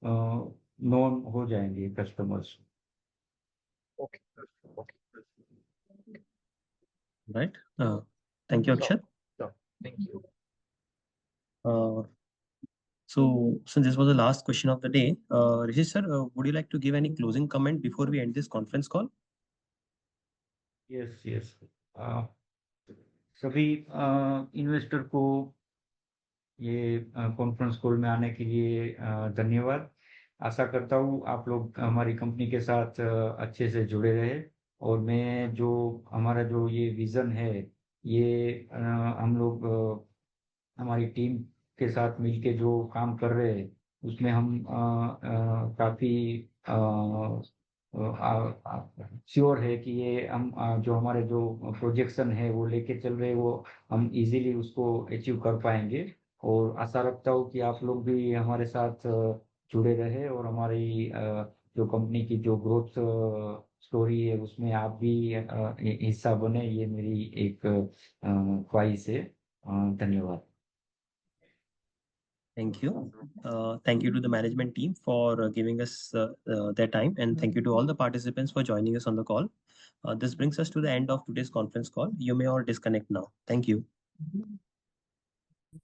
नोन हो जाएंगे customers. Okay okay, Right? Thank you, sure Akshat. Sure. Thank you. So since this was the last question of the day, Rishi sir, would you like to give any closing comment before we end this conference call? Yes सभी investor को ये conference call में आने के लिए धन्यवाद। आशा करता हूँ आप लोग हमारी कंपनी के साथ अच्छे से जुड़े रहे, और मैं जो हमारा जो ये विजन है ये हम लोग हमारी टीम के साथ मिलके जो काम कर रहे हैं उसमें हम काफी श्योर है कि ये हम जो हमारे जो प्रोजेक्शन है वो लेके चल रहे हैं वो हम इजीली उसको अचीव कर पाएंगे। और आशा रखता हूँ कि आप लोग भी हमारे साथ जुड़े रहे और हमारी जो कंपनी की जो ग्रोथ स्टोरी है उसमें आप भी हिस्सा बने, ये मेरी एक ख्वाहिश है। धन्यवाद। Thank you. Thank you to the management team for giving us their time, and thank you to all the participants for joining us on the call. This brings us to the end of today's conference call. You may all disconnect now. Thank you.